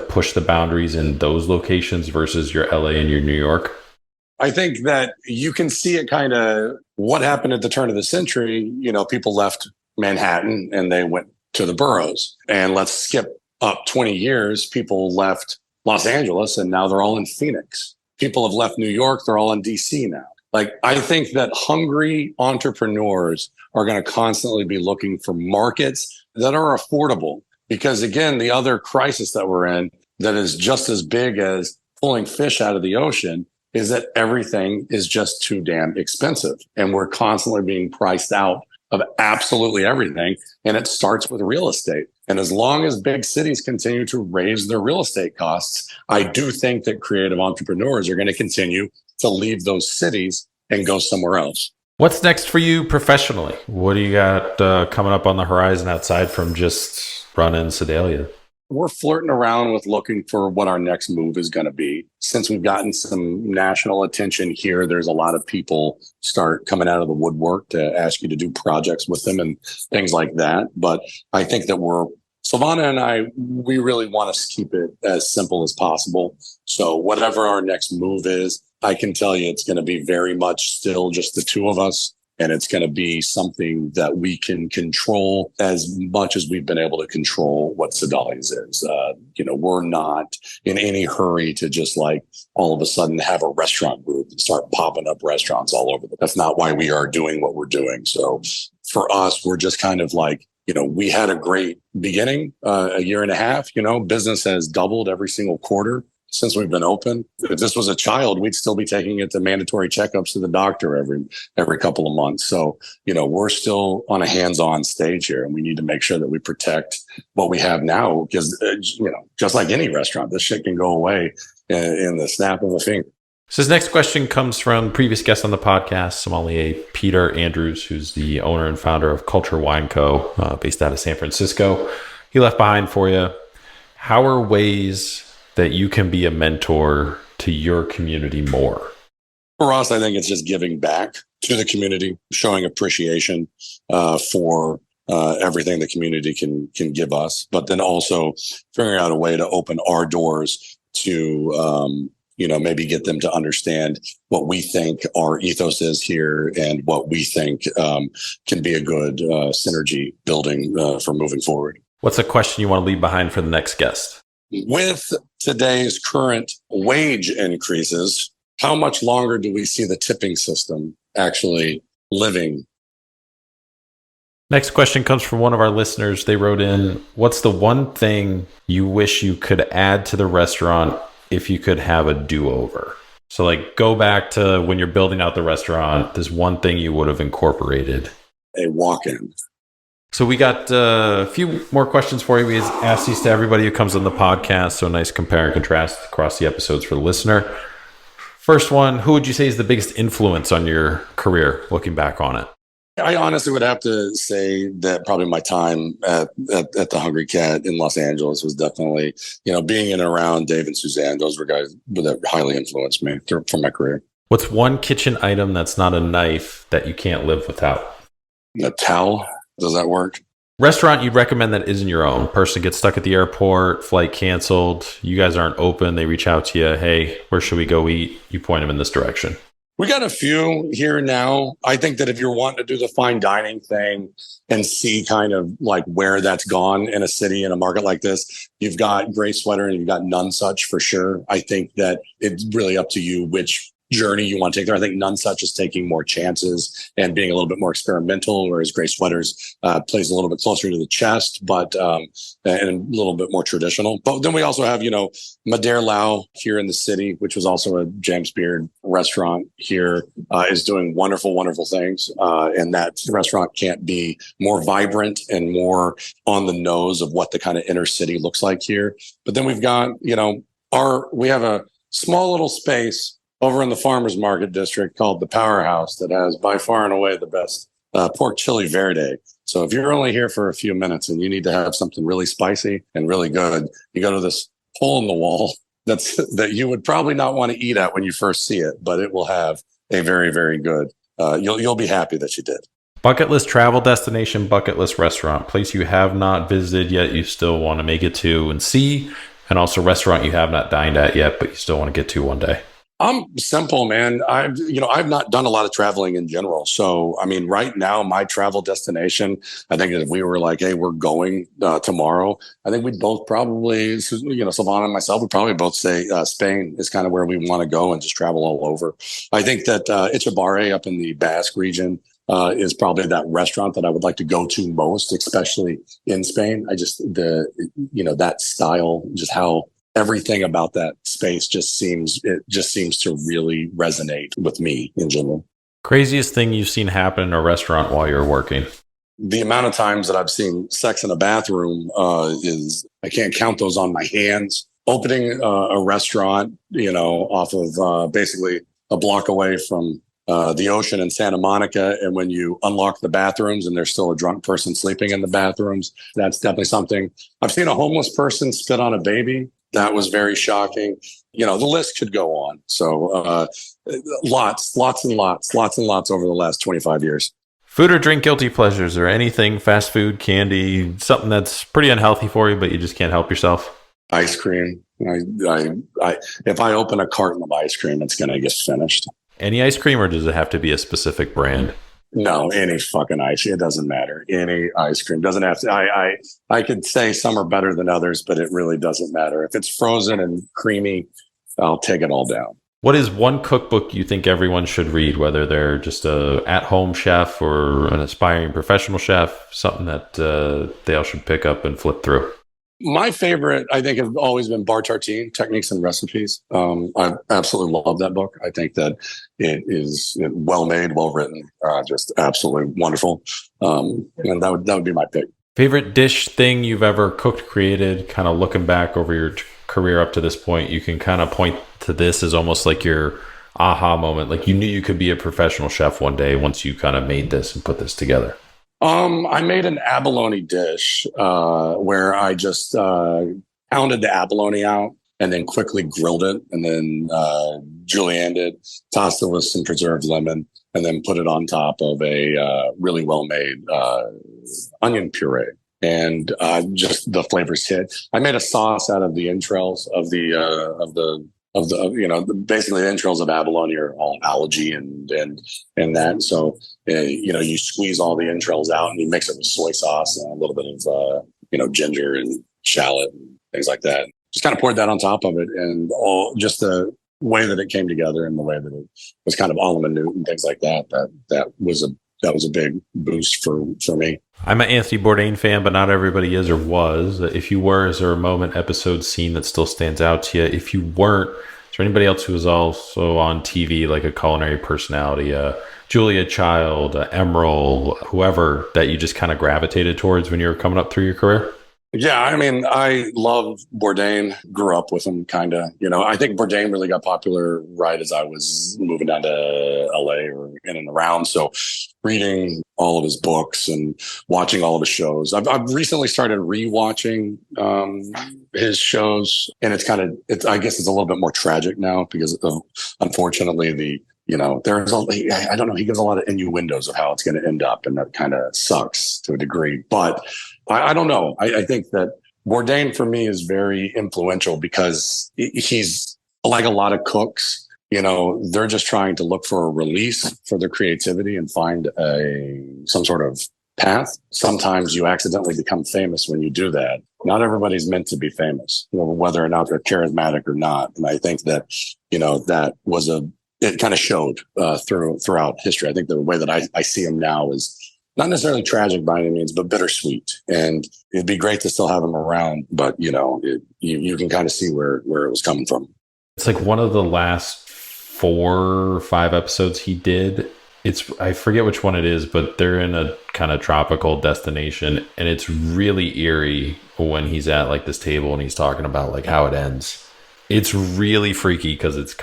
S1: push the boundaries in those locations versus your LA and your New York?
S2: I think that you can see it kind of what happened at the turn of the century. People left Manhattan and they went to the boroughs. And let's skip up 20 years. People left Los Angeles and now they're all in Phoenix. People have left New York. They're all in DC now. Like, I think that hungry entrepreneurs are going to constantly be looking for markets that are affordable. Because again, the other crisis that we're in that is just as big as pulling fish out of the ocean is that everything is just too damn expensive. And we're constantly being priced out of absolutely everything. And it starts with real estate. And as long as big cities continue to raise their real estate costs, I do think that creative entrepreneurs are going to continue to leave those cities and go somewhere else.
S1: What's next for you professionally? What do you got coming up on the horizon outside from just running Sedalia?
S2: We're flirting around with looking for what our next move is going to be. Since we've gotten some national attention here, there's a lot of people start coming out of the woodwork to ask you to do projects with them and things like that. But I think that Silvana and I, we really want to keep it as simple as possible. So whatever our next move is, I can tell you it's going to be very much still just the two of us. And it's going to be something that we can control as much as we've been able to control what Sedalia's is. We're not in any hurry to just like all of a sudden have a restaurant group and start popping up restaurants all over. That's not why we are doing what we're doing. So for us, we're just kind of like, we had a great beginning, a year and a half, business has doubled every single quarter since we've been open. If this was a child, we'd still be taking it to mandatory checkups to the doctor every couple of months. So, we're still on a hands-on stage here, and we need to make sure that we protect what we have now, because, just like any restaurant, this shit can go away in the snap of a finger.
S1: So his next question comes from previous guest on the podcast, sommelier Peter Andrews, who's the owner and founder of Culture Wine Co., based out of San Francisco. He left behind for you. How are ways that you can be a mentor to your community more?
S2: For us, I think it's just giving back to the community, showing appreciation for everything the community can give us, but then also figuring out a way to open our doors to, maybe get them to understand what we think our ethos is here and what we think can be a good synergy building for moving forward.
S1: What's a question you want to leave behind for the next guest?
S2: With today's current wage increases, how much longer do we see the tipping system actually living?
S1: Next question comes from one of our listeners. They wrote in, what's the one thing you wish you could add to the restaurant if you could have a do-over? So like go back to when you're building out the restaurant, there's one thing you would have incorporated.
S2: A walk-in.
S1: So we got a few more questions for you. We ask these to everybody who comes on the podcast. So a nice compare and contrast across the episodes for the listener. First one, who would you say is the biggest influence on your career looking back on it?
S2: I honestly would have to say that probably my time at the Hungry Cat in Los Angeles was definitely, being in and around Dave and Suzanne. Those were guys that highly influenced me for my career.
S1: What's one kitchen item that's not a knife that you can't live without?
S2: A towel. Does that work?
S1: Restaurant you'd recommend that isn't your own. Person gets stuck at the airport, flight canceled. You guys aren't open. They reach out to you. Hey, where should we go eat? You point them in this direction.
S2: We got a few here now. I think that if you're wanting to do the fine dining thing and see kind of like where that's gone in a city, in a market like this, you've got Gray Sweater and you've got None Such for sure. I think that it's really up to you which journey you want to take there. I think None Such is taking more chances and being a little bit more experimental, whereas Gray Sweaters plays a little bit closer to the chest, but and a little bit more traditional. But then we also have, Madère Lau here in the city, which was also a James Beard restaurant here is doing wonderful, wonderful things. And that restaurant can't be more vibrant and more on the nose of what the kind of inner city looks like here. But then we've got, we have a small little space over in the farmers market district called the Powerhouse that has by far and away the best pork chili verde. So if you're only here for a few minutes and you need to have something really spicy and really good, you go to this hole in the wall that you would probably not want to eat at when you first see it, but it will have a very, very good. You'll be happy that you did.
S1: Bucket list travel destination, bucket list restaurant, place you have not visited yet, you still want to make it to and see, and also restaurant you have not dined at yet, but you still want to get to one day.
S2: I'm simple, man. I've not done a lot of traveling in general. So, I mean, right now, my travel destination, I think if we were like, hey, we're going tomorrow, I think we'd both probably, Savannah and myself would probably both say Spain is kind of where we want to go and just travel all over. I think that Ichabarre up in the Basque region is probably that restaurant that I would like to go to most, especially in Spain. I just, that style, just how everything about that space just seems to really resonate with me in general.
S1: Craziest thing you've seen happen in a restaurant while you're working?
S2: The amount of times that I've seen sex in a bathroom is, I can't count those on my hands. Opening a restaurant, off of basically a block away from the ocean in Santa Monica. And when you unlock the bathrooms and there's still a drunk person sleeping in the bathrooms, that's definitely something. I've seen a homeless person spit on a baby. That was very shocking. The list could go on. So lots and lots over the last 25 years.
S1: Food or drink guilty pleasures, or anything, fast food, candy, something that's pretty unhealthy for you, but you just can't help yourself?
S2: Ice cream. If I open a carton of ice cream, it's going to get finished.
S1: Any ice cream, or does it have to be a specific brand?
S2: No, any fucking ice. It doesn't matter. Any ice cream doesn't have to. I could say some are better than others, but it really doesn't matter. If it's frozen and creamy, I'll take it all down.
S1: What is one cookbook you think everyone should read, whether they're just a at-home chef or an aspiring professional chef, something that they all should pick up and flip through?
S2: My favorite, I think, have always been Bar Tartine, Techniques and Recipes. I absolutely love that book. I think that it is well made, well written, just absolutely wonderful. And that would be my pick.
S1: Favorite dish thing you've ever cooked, created, kind of looking back over your career up to this point, you can kind of point to this as almost like your aha moment. Like you knew you could be a professional chef one day once you kind of made this and put this together.
S2: I made an abalone dish where I just pounded the abalone out and then quickly grilled it and then julienned it, tossed it with some preserved lemon, and then put it on top of a really well-made onion puree. And just the flavors hit. I made a sauce out of the entrails of basically the entrails of abalone are all algae and that. So, you squeeze all the entrails out and you mix it with soy sauce and a little bit of, ginger and shallot and things like that. Just kind of poured that on top of it, and all just the way that it came together and the way that it was kind of all in minute and things like that. That was a big boost for me.
S1: I'm an Anthony Bourdain fan, but not everybody is or was. If you were, is there a moment, episode, scene that still stands out to you? If you weren't, is there anybody else who was also on TV, like a culinary personality, Julia Child, Emerald, whoever, that you just kind of gravitated towards when you were coming up through your career?
S2: Yeah, I mean, I love Bourdain, grew up with him kind of, I think Bourdain really got popular right as I was moving down to LA or in and around. So reading all of his books and watching all of his shows. I've recently started rewatching his shows, and I guess it's a little bit more tragic now because unfortunately there's I don't know, he gives a lot of innuendos of how it's going to end up, and that kind of sucks to a degree. But I don't know. I think that Bourdain for me is very influential because he's like a lot of cooks. They're just trying to look for a release for their creativity and find some sort of path. Sometimes you accidentally become famous when you do that. Not everybody's meant to be famous, whether or not they're charismatic or not. And I think that, that was it kind of showed throughout history. I think the way that I see him now is not necessarily tragic by any means, but bittersweet. And it'd be great to still have him around, but you can kind of see where it was coming from.
S1: It's like one of the last 4 or 5 episodes he did. I forget which one it is, but they're in a kind of tropical destination, and it's really eerie when he's at like this table and he's talking about like how it ends. It's really freaky because it's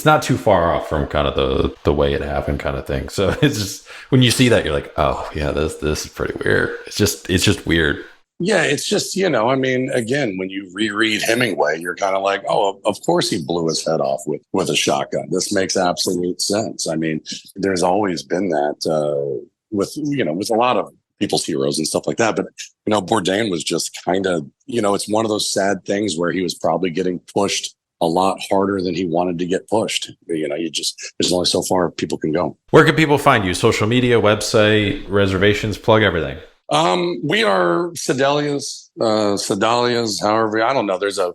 S1: not too far off from kind of the way it happened kind of thing. So it's just when you see that, you're like, oh yeah, this is pretty weird. It's just weird.
S2: Yeah, it's just, I mean, again, when you reread Hemingway, you're kind of like, oh, of course he blew his head off with a shotgun. This makes absolute sense. I mean, there's always been that with a lot of people's heroes and stuff like that. But, Bourdain was just kind of, it's one of those sad things where he was probably getting pushed a lot harder than he wanted to get pushed. There's only so far people can go.
S1: Where can people find you? Social media, website, reservations, plug everything.
S2: We are Sedalia's, however, I don't know. There's a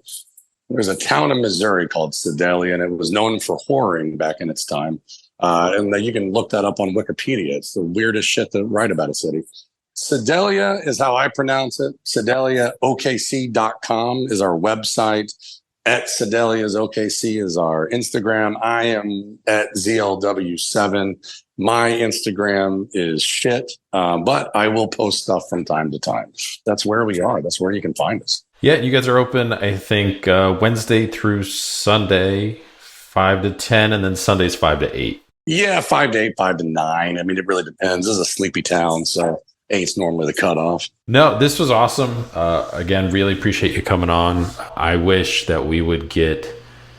S2: town in Missouri called Sedalia, and it was known for whoring back in its time. And you can look that up on Wikipedia. It's the weirdest shit to write about a city. Sedalia is how I pronounce it. SedaliaOKC.com is our website. At Sedalia's OKC is our Instagram. I am at ZLW7. My Instagram is shit, but I will post stuff from time to time. That's where we are. That's where you can find us.
S1: Yeah, you guys are open, I think, Wednesday through Sunday, 5 to 10, and then Sundays 5 to 8.
S2: Yeah, 5 to 8, 5 to 9. I mean, it really depends. This is a sleepy town, so 8's normally the cutoff.
S1: No, this was awesome. Again, really appreciate you coming on. I wish that we would get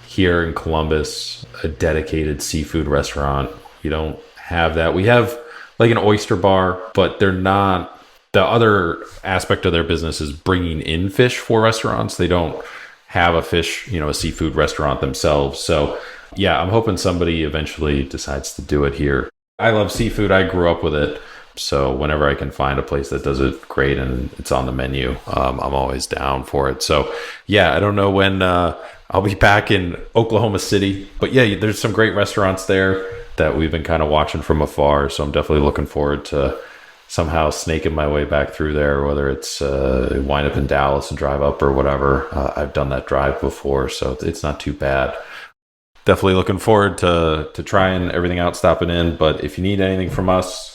S1: here in Columbus a dedicated seafood restaurant. We don't have that. We have like an oyster bar, but they're not. The other aspect of their business is bringing in fish for restaurants. They don't have a fish, a seafood restaurant themselves. So yeah, I'm hoping somebody eventually decides to do it here. I love seafood. I grew up with it. So whenever I can find a place that does it great and it's on the menu, I'm always down for it. So yeah, I don't know when I'll be back in Oklahoma City, but yeah, there's some great restaurants there that we've been kind of watching from afar. So I'm definitely looking forward to somehow snaking my way back through there, whether it's wind up in Dallas and drive up or whatever. I've done that drive before, so it's not too bad. Definitely looking forward to trying everything out, stopping in. But if you need anything from us,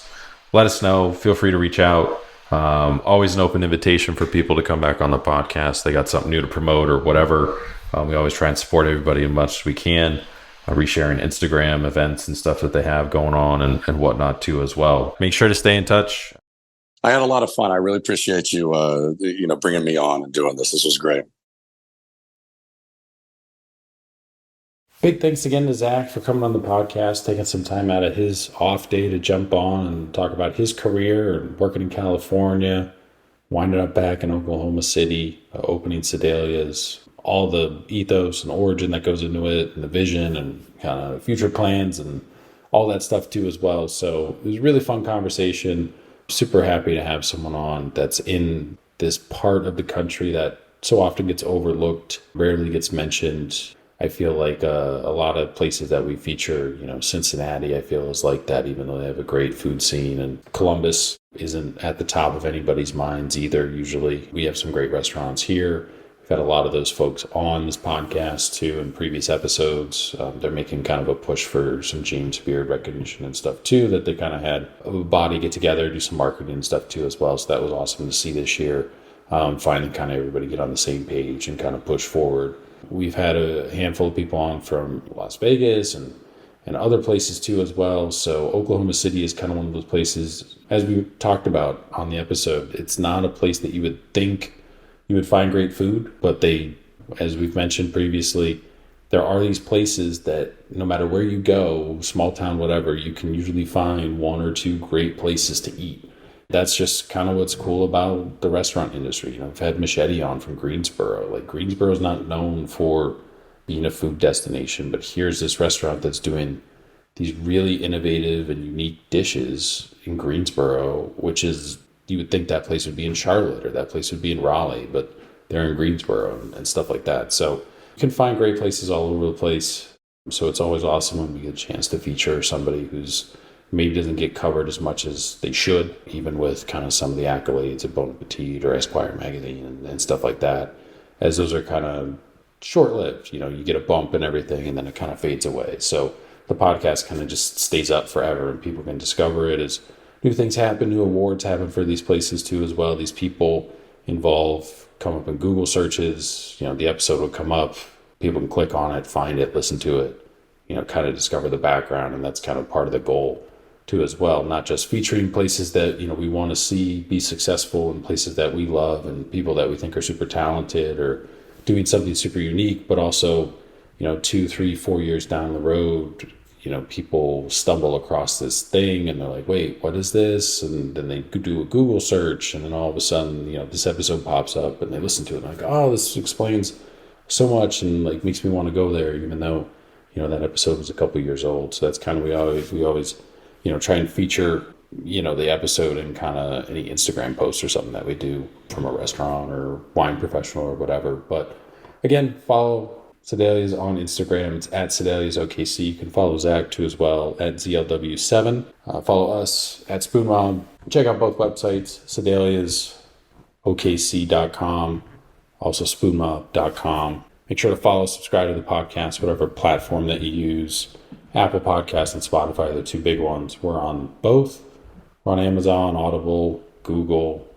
S1: let us know. Feel free to reach out. Always an open invitation for people to come back on the podcast. They got something new to promote or whatever. We always try and support everybody as much as we can. Resharing Instagram events and stuff that they have going on and whatnot too as well. Make sure to stay in touch.
S2: I had a lot of fun. I really appreciate you, bringing me on and doing this. This was great.
S1: Big thanks again to Zach for coming on the podcast, taking some time out of his off day to jump on and talk about his career and working in California, winding up back in Oklahoma City, opening Sedalia's, all the ethos and origin that goes into it and the vision and kind of future plans and all that stuff too as well. So it was a really fun conversation. Super happy to have someone on that's in this part of the country that so often gets overlooked, rarely gets mentioned. I feel like a lot of places that we feature, Cincinnati, I feel is like that, even though they have a great food scene. And Columbus isn't at the top of anybody's minds either. Usually we have some great restaurants here. We've had a lot of those folks on this podcast too in previous episodes. They're making kind of a push for some James Beard recognition and stuff too, that they kind of had a body get together, do some marketing and stuff too as well. So that was awesome to see this year. Finally kind of everybody get on the same page and kind of push forward. We've had a handful of people on from Las Vegas and other places too as well. So Oklahoma City is kind of one of those places, as we talked about on the episode, it's not a place that you would think you would find great food, but as we've mentioned previously, there are these places that no matter where you go, small town, whatever, you can usually find one or two great places to eat. That's just kind of what's cool about the restaurant industry. I've had Machete on from Greensboro. Like Greensboro's not known for being a food destination, but here's this restaurant that's doing these really innovative and unique dishes in Greensboro, which is, you would think that place would be in Charlotte or that place would be in Raleigh, but they're in Greensboro and stuff like that. So you can find great places all over the place. So it's always awesome when we get a chance to feature somebody who's maybe doesn't get covered as much as they should, even with kind of some of the accolades of Bon Appetit or Esquire magazine and stuff like that, as those are kind of short-lived. You get a bump and everything, and then it kind of fades away. So the podcast kind of just stays up forever, and people can discover it as new things happen, new awards happen for these places too as well. These people involved come up in Google searches. The episode will come up. People can click on it, find it, listen to it, kind of discover the background. And that's kind of part of the goal too as well. Not just featuring places that, we want to see be successful, and places that we love and people that we think are super talented or doing something super unique, but also, 2, 3, 4 years down the road, people stumble across this thing and they're like, wait, what is this? And then they do a Google search, and then all of a sudden, this episode pops up and they listen to it and like, oh, this explains so much, and like makes me want to go there, even though, that episode was a couple years old. So that's kind of, we always, try and feature, the episode in kind of any Instagram post or something that we do from a restaurant or wine professional or whatever. But again, follow Sedalia's on Instagram. It's at Sedalia's OKC. You can follow Zach too as well at ZLW7. Follow us at Spoon Mob. Check out both websites, Sedalia's OKC.com, also spoonmob.com. Make sure to follow, subscribe to the podcast, whatever platform that you use. Apple Podcasts and Spotify are the two big ones. We're on both. We're on Amazon, Audible, Google,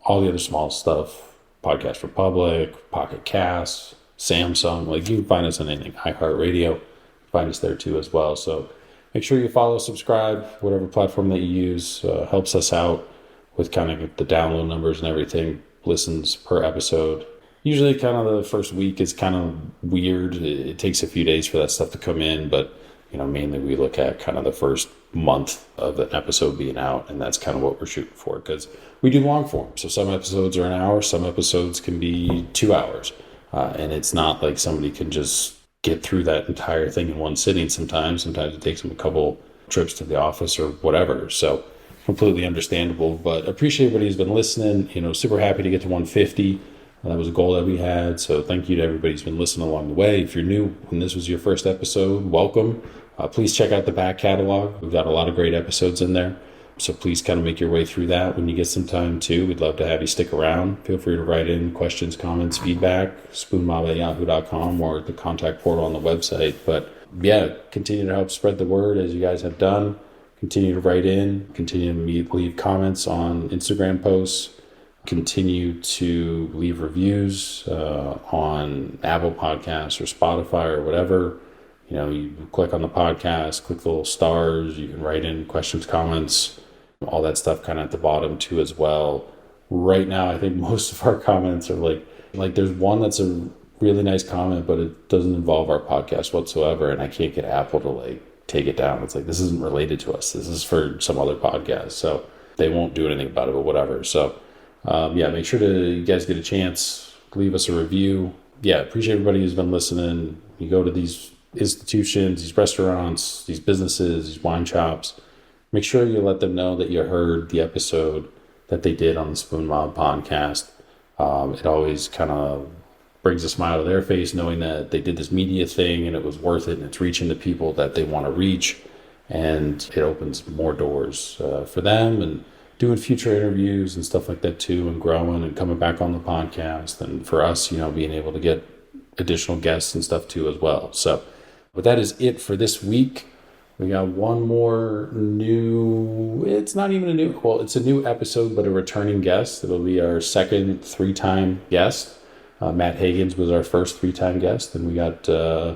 S1: all the other small stuff, Podcast Republic, Pocket Casts, Samsung. Like, you can find us on anything. iHeartRadio, find us there too as well. So make sure you follow, subscribe, whatever platform that you use. Helps us out with kind of the download numbers and everything, listens per episode. Usually kind of the first week is kind of weird. It takes a few days for that stuff to come in, but mainly we look at kind of the first month of an episode being out, and that's kind of what we're shooting for, because we do long form. So some episodes are an hour, some episodes can be 2 hours. And it's not like somebody can just get through that entire thing in one sitting sometimes. Sometimes it takes them a couple trips to the office or whatever. So completely understandable, but appreciate everybody who's been listening. Super happy to get to 150. That was a goal that we had. So thank you to everybody who's been listening along the way. If you're new and this was your first episode, welcome. Please check out the back catalog. We've got a lot of great episodes in there. So please kind of make your way through that when you get some time too. We'd love to have you stick around. Feel free to write in questions, comments, feedback, spoonmob@yahoo.com or the contact portal on the website. But yeah, continue to help spread the word as you guys have done. Continue to write in, continue to leave comments on Instagram posts, continue to leave reviews on Apple Podcasts or Spotify or whatever. You click on the podcast, click the little stars, you can write in questions, comments, all that stuff kind of at the bottom too as well. Right now, I think most of our comments are like there's one that's a really nice comment, but it doesn't involve our podcast whatsoever, and I can't get Apple to take it down. It's like, this isn't related to us. This is for some other podcast, so they won't do anything about it, but whatever. So make sure you guys get a chance, leave us a review. Appreciate everybody who's been listening. You go to these institutions, these restaurants, these businesses, these wine shops, make sure you let them know that you heard the episode that they did on the Spoon Mob podcast. It always kind of brings a smile to their face knowing that they did this media thing and it was worth it, and it's reaching the people that they want to reach, and it opens more doors for them, and doing future interviews and stuff like that too, and growing and coming back on the podcast, and for us, being able to get additional guests and stuff too as well. So but that is it for this week. We got one more it's not even it's a new episode, but a returning guest. It'll be our second 3-time guest. Matt Hagens was our first 3-time guest, and we got a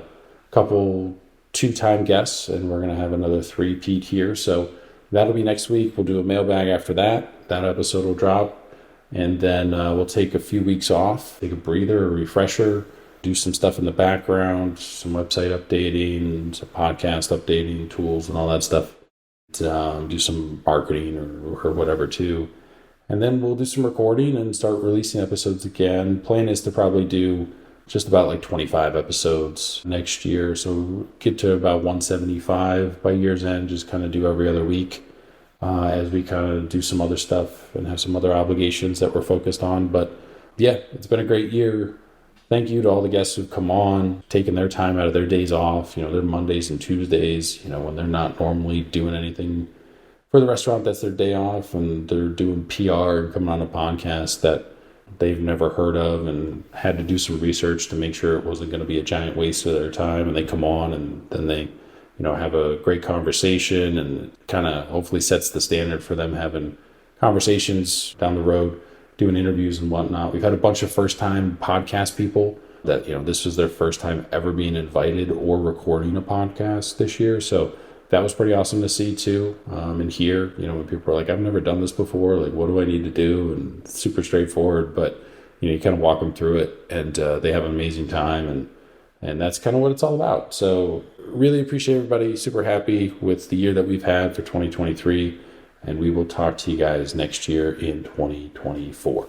S1: couple 2-time guests, and we're going to have another 3-peat here. So that'll be next week. We'll do a mailbag after that. That episode will drop, and then we'll take a few weeks off, take a breather, a refresher, do some stuff in the background, some website updating, some podcast updating tools and all that stuff. Do some marketing or whatever too. And then we'll do some recording and start releasing episodes again. Plan is to probably do just about 25 episodes next year. So get to about 175 by year's end, just kind of do every other week as we kind of do some other stuff and have some other obligations that we're focused on. But yeah, it's been a great year. Thank you to all the guests who've come on, taking their time out of their days off, their Mondays and Tuesdays, when they're not normally doing anything for the restaurant, that's their day off, and they're doing PR and coming on a podcast that they've never heard of, and had to do some research to make sure it wasn't going to be a giant waste of their time. And they come on, and then they, have a great conversation, and kind of hopefully sets the standard for them having conversations down the road, doing interviews and whatnot. We've had a bunch of first-time podcast people that, this was their first time ever being invited or recording a podcast this year. So that was pretty awesome to see too. And hear, when people are like, I've never done this before, like, what do I need to do? And it's super straightforward, but you kind of walk them through it, and they have an amazing time. And that's kind of what it's all about. So really appreciate everybody. Super happy with the year that we've had for 2023. And we will talk to you guys next year in 2024.